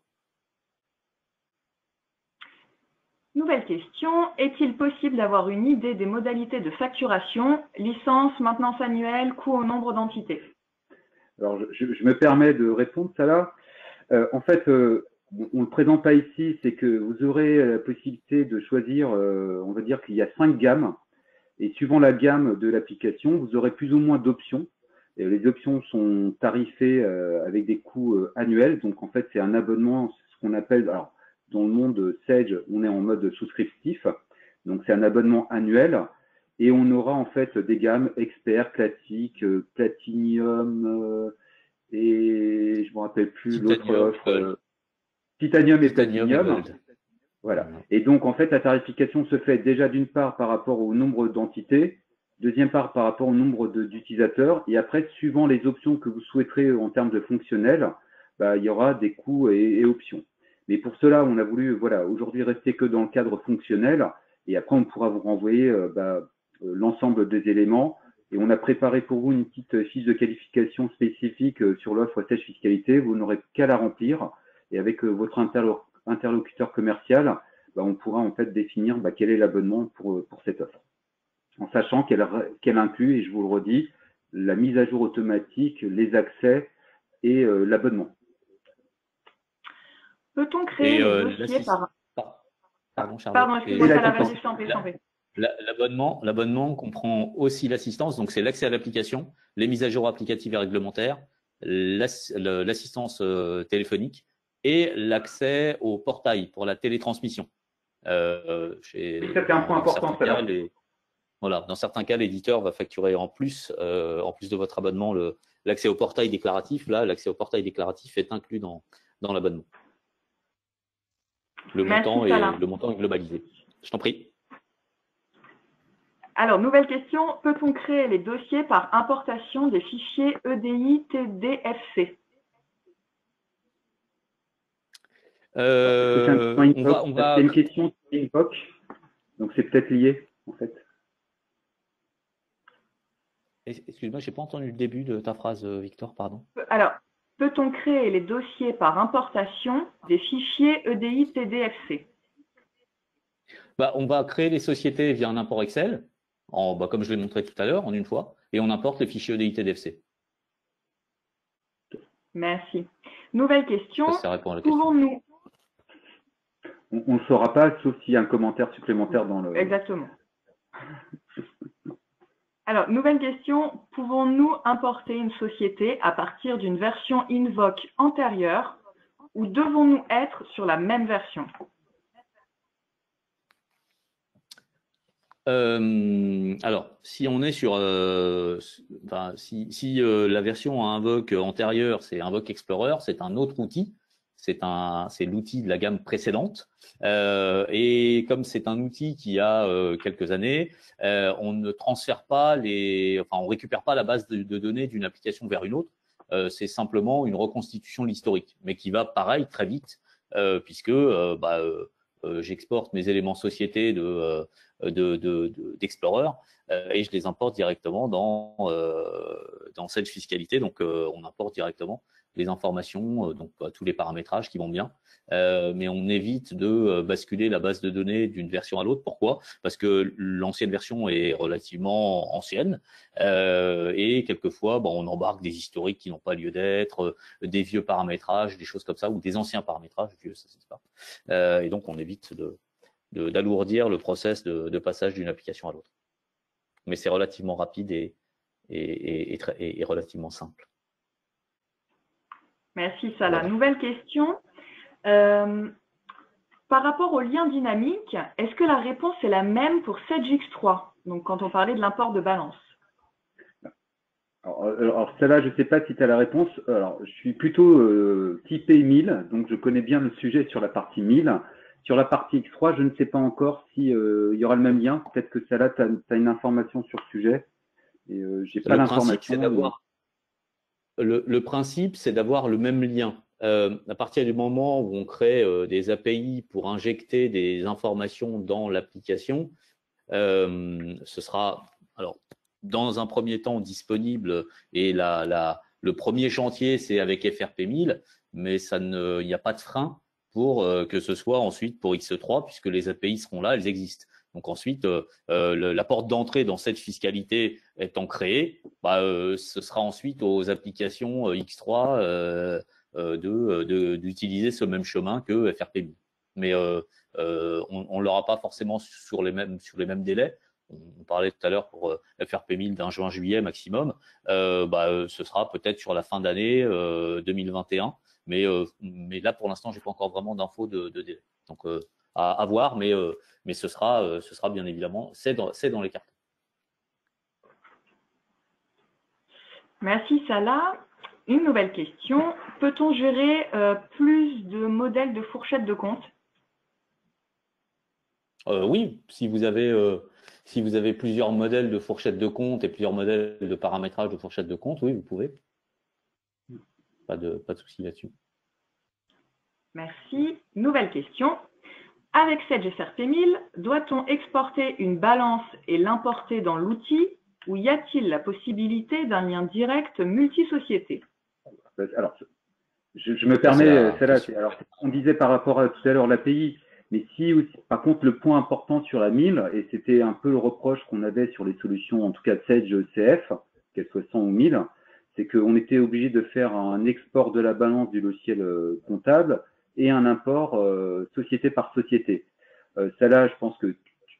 Nouvelle question, est-il possible d'avoir une idée des modalités de facturation, licence, maintenance annuelle, coût au nombre d'entités? Alors, je me permets de répondre ça là. En fait, on ne le présente pas ici, c'est que vous aurez la possibilité de choisir, on va dire qu'il y a 5 gammes, et suivant la gamme de l'application, vous aurez plus ou moins d'options. Et les options sont tarifées avec des coûts annuels, donc en fait, c'est un abonnement, ce qu'on appelle, alors, dans le monde Sage, on est en mode souscriptif, donc c'est un abonnement annuel. Et on aura en fait des gammes expert, classique, platinium et je ne me rappelle plus l'autre offre. Titanium et Platinum. Voilà. Et donc en fait la tarification se fait déjà d'une part par rapport au nombre d'entités, deuxième part par rapport au nombre d'utilisateurs, et après suivant les options que vous souhaiterez en termes de fonctionnel, il y aura des coûts et options. Mais pour cela, on a voulu aujourd'hui rester que dans le cadre fonctionnel, et après on pourra vous renvoyer l'ensemble des éléments. Et on a préparé pour vous une petite fiche de qualification spécifique sur l'offre Sage Fiscalité. Vous n'aurez qu'à la remplir. Et avec votre interlocuteur commercial, on pourra en fait définir quel est l'abonnement pour cette offre. En sachant qu'elle inclut, et je vous le redis, la mise à jour automatique, les accès et l'abonnement. Peut-on créer les dossiers par… Pardon, excuse-moi, vas-y, je t'en prie. L'abonnement comprend aussi l'assistance, donc c'est l'accès à l'application, les mises à jour applicatives et réglementaires, l'assistance téléphonique et l'accès au portail pour la télétransmission. C'est un point important. Dans certains cas, l'éditeur va facturer en plus de votre abonnement l'accès au portail déclaratif. Là, l'accès au portail déclaratif est inclus dans l'abonnement. Le montant est globalisé. Je t'en prie. Alors, nouvelle question, peut-on créer les dossiers par importation des fichiers EDI TDFC? C'est une question de Invoke, donc c'est peut-être lié en fait. Excuse-moi, je n'ai pas entendu le début de ta phrase, Victor, pardon. Alors, peut-on créer les dossiers par importation des fichiers EDI TDFC? On va créer les sociétés via un import Excel, comme je l'ai montré tout à l'heure, en une fois, et on importe les fichiers EDI TDFC. Merci. Nouvelle question. Ça répond à la question. Pouvons-nous… On ne le saura pas, sauf s'il y a un commentaire supplémentaire dans le… Exactement. Alors, nouvelle question. Pouvons-nous importer une société à partir d'une version Invoke antérieure ou devons-nous être sur la même version? Alors, si on est sur, si la version Invoke antérieure, c'est Invoke Explorer, c'est un autre outil, c'est l'outil de la gamme précédente. Et comme c'est un outil qui a quelques années, on ne transfère pas on récupère pas la base de données d'une application vers une autre. C'est simplement une reconstitution de l'historique, mais qui va pareil très vite, puisque j'exporte mes éléments société d'Explorer et je les importe directement dans Sage Fiscalité. Donc, on importe directement les informations, donc tous les paramétrages qui vont bien, mais on évite de basculer la base de données d'une version à l'autre. Pourquoi? Parce que l'ancienne version est relativement ancienne et quelquefois, on embarque des historiques qui n'ont pas lieu d'être, des vieux paramétrages, des choses comme ça, ou des anciens paramétrages, vieux, ça c'est pas. Et donc, on évite d'alourdir le process de passage d'une application à l'autre. Mais c'est relativement rapide et relativement simple. Merci, Salah. Voilà. Nouvelle question. Par rapport au lien dynamique, est-ce que la réponse est la même pour Sage X3? Donc, quand on parlait de l'import de balance. Alors celle-là, je ne sais pas si tu as la réponse. Alors, je suis plutôt typé 1000, donc je connais bien le sujet sur la partie 1000. Sur la partie X3, je ne sais pas encore s'il y aura le même lien. Peut-être que celle-là, tu as une information sur le sujet. Et j'ai pas l'information. Le principe, c'est d'avoir le même lien. À partir du moment où on crée des API pour injecter des informations dans l'application, ce sera, alors, dans un premier temps disponible, et le premier chantier, c'est avec FRP 1000, mais il n'y a pas de frein pour que ce soit ensuite pour X3, puisque les API seront là, elles existent. Donc ensuite, la porte d'entrée dans cette fiscalité étant créée, ce sera ensuite aux applications X3 d'utiliser ce même chemin que FRP 1000. Mais on ne l'aura pas forcément sur les mêmes délais. On parlait tout à l'heure pour FRP 1000 d'un juin-juillet maximum. Ce sera peut-être sur la fin d'année 2021. Mais là, pour l'instant, je n'ai pas encore vraiment d'infos de délai. Donc, à voir, mais ce sera bien évidemment, c'est dans les cartes. Merci, Salah. Une nouvelle question. Peut-on gérer plus de modèles de fourchettes de compte? Oui, si vous avez plusieurs modèles de fourchettes de compte et plusieurs modèles de paramétrage de fourchettes de compte, oui, vous pouvez. Pas de souci là-dessus. Merci. Nouvelle question. Avec Sage FRP 1000, doit-on exporter une balance et l'importer dans l'outil ou y a-t-il la possibilité d'un lien direct multi-société? Alors, je me permets, celle-là, alors on disait par rapport à tout à l'heure l'API, mais si aussi, par contre, le point important sur la 1000, et c'était un peu le reproche qu'on avait sur les solutions, en tout cas de Sage CF, qu'elles soient 100 ou 1000, c'est qu'on était obligé de faire un export de la balance du logiciel comptable et un import société par société. Celle-là, je pense que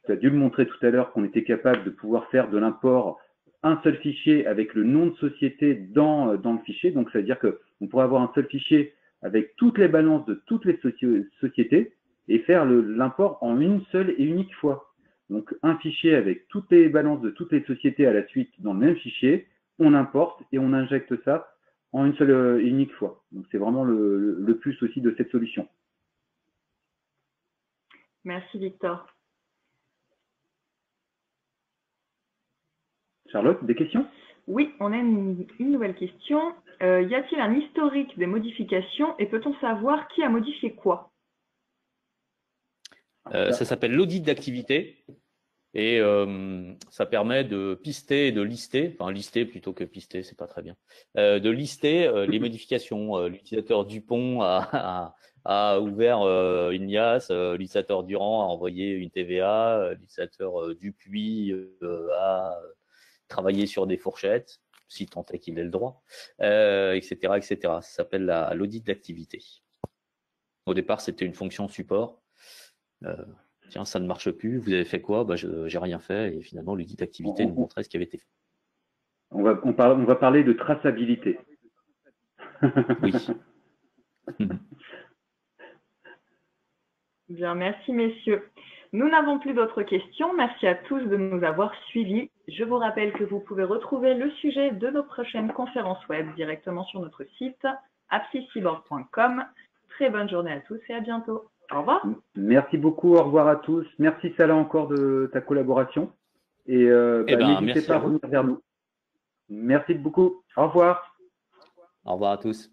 tu as dû le montrer tout à l'heure qu'on était capable de pouvoir faire de l'import un seul fichier avec le nom de société dans le fichier. Donc, ça veut dire qu'on pourrait avoir un seul fichier avec toutes les balances de toutes les sociétés et faire l'import en une seule et unique fois. Donc, un fichier avec toutes les balances de toutes les sociétés à la suite dans le même fichier, on importe et on injecte ça en une seule et unique fois. Donc, c'est vraiment le plus aussi de cette solution. Merci, Victor. Charlotte, des questions? Oui, on a une nouvelle question. Y a-t-il un historique des modifications et peut-on savoir qui a modifié quoi? Ça s'appelle l'audit d'activité et ça permet de pister et de lister, enfin lister plutôt que pister, c'est pas très bien, de lister les modifications. L'utilisateur Dupont a ouvert une liasse, l'utilisateur Durand a envoyé une TVA, l'utilisateur Dupuis a travaillé sur des fourchettes, si tant est qu'il ait le droit, etc., etc. Ça s'appelle l'audit d'activité. Au départ, c'était une fonction support. Tiens, ça ne marche plus, vous avez fait quoi? J'ai rien fait, et finalement, l'audit d'activité nous montrait ce qui avait été fait. On va parler de traçabilité. Oui. Bien, merci messieurs. Nous n'avons plus d'autres questions. Merci à tous de nous avoir suivis. Je vous rappelle que vous pouvez retrouver le sujet de nos prochaines conférences web directement sur notre site apsiscyborg.com. Très bonne journée à tous et à bientôt. Au revoir. Merci beaucoup, au revoir à tous. Merci Salah encore de ta collaboration. Et n'hésitez pas à revenir vers nous. Merci beaucoup. Au revoir. Au revoir à tous.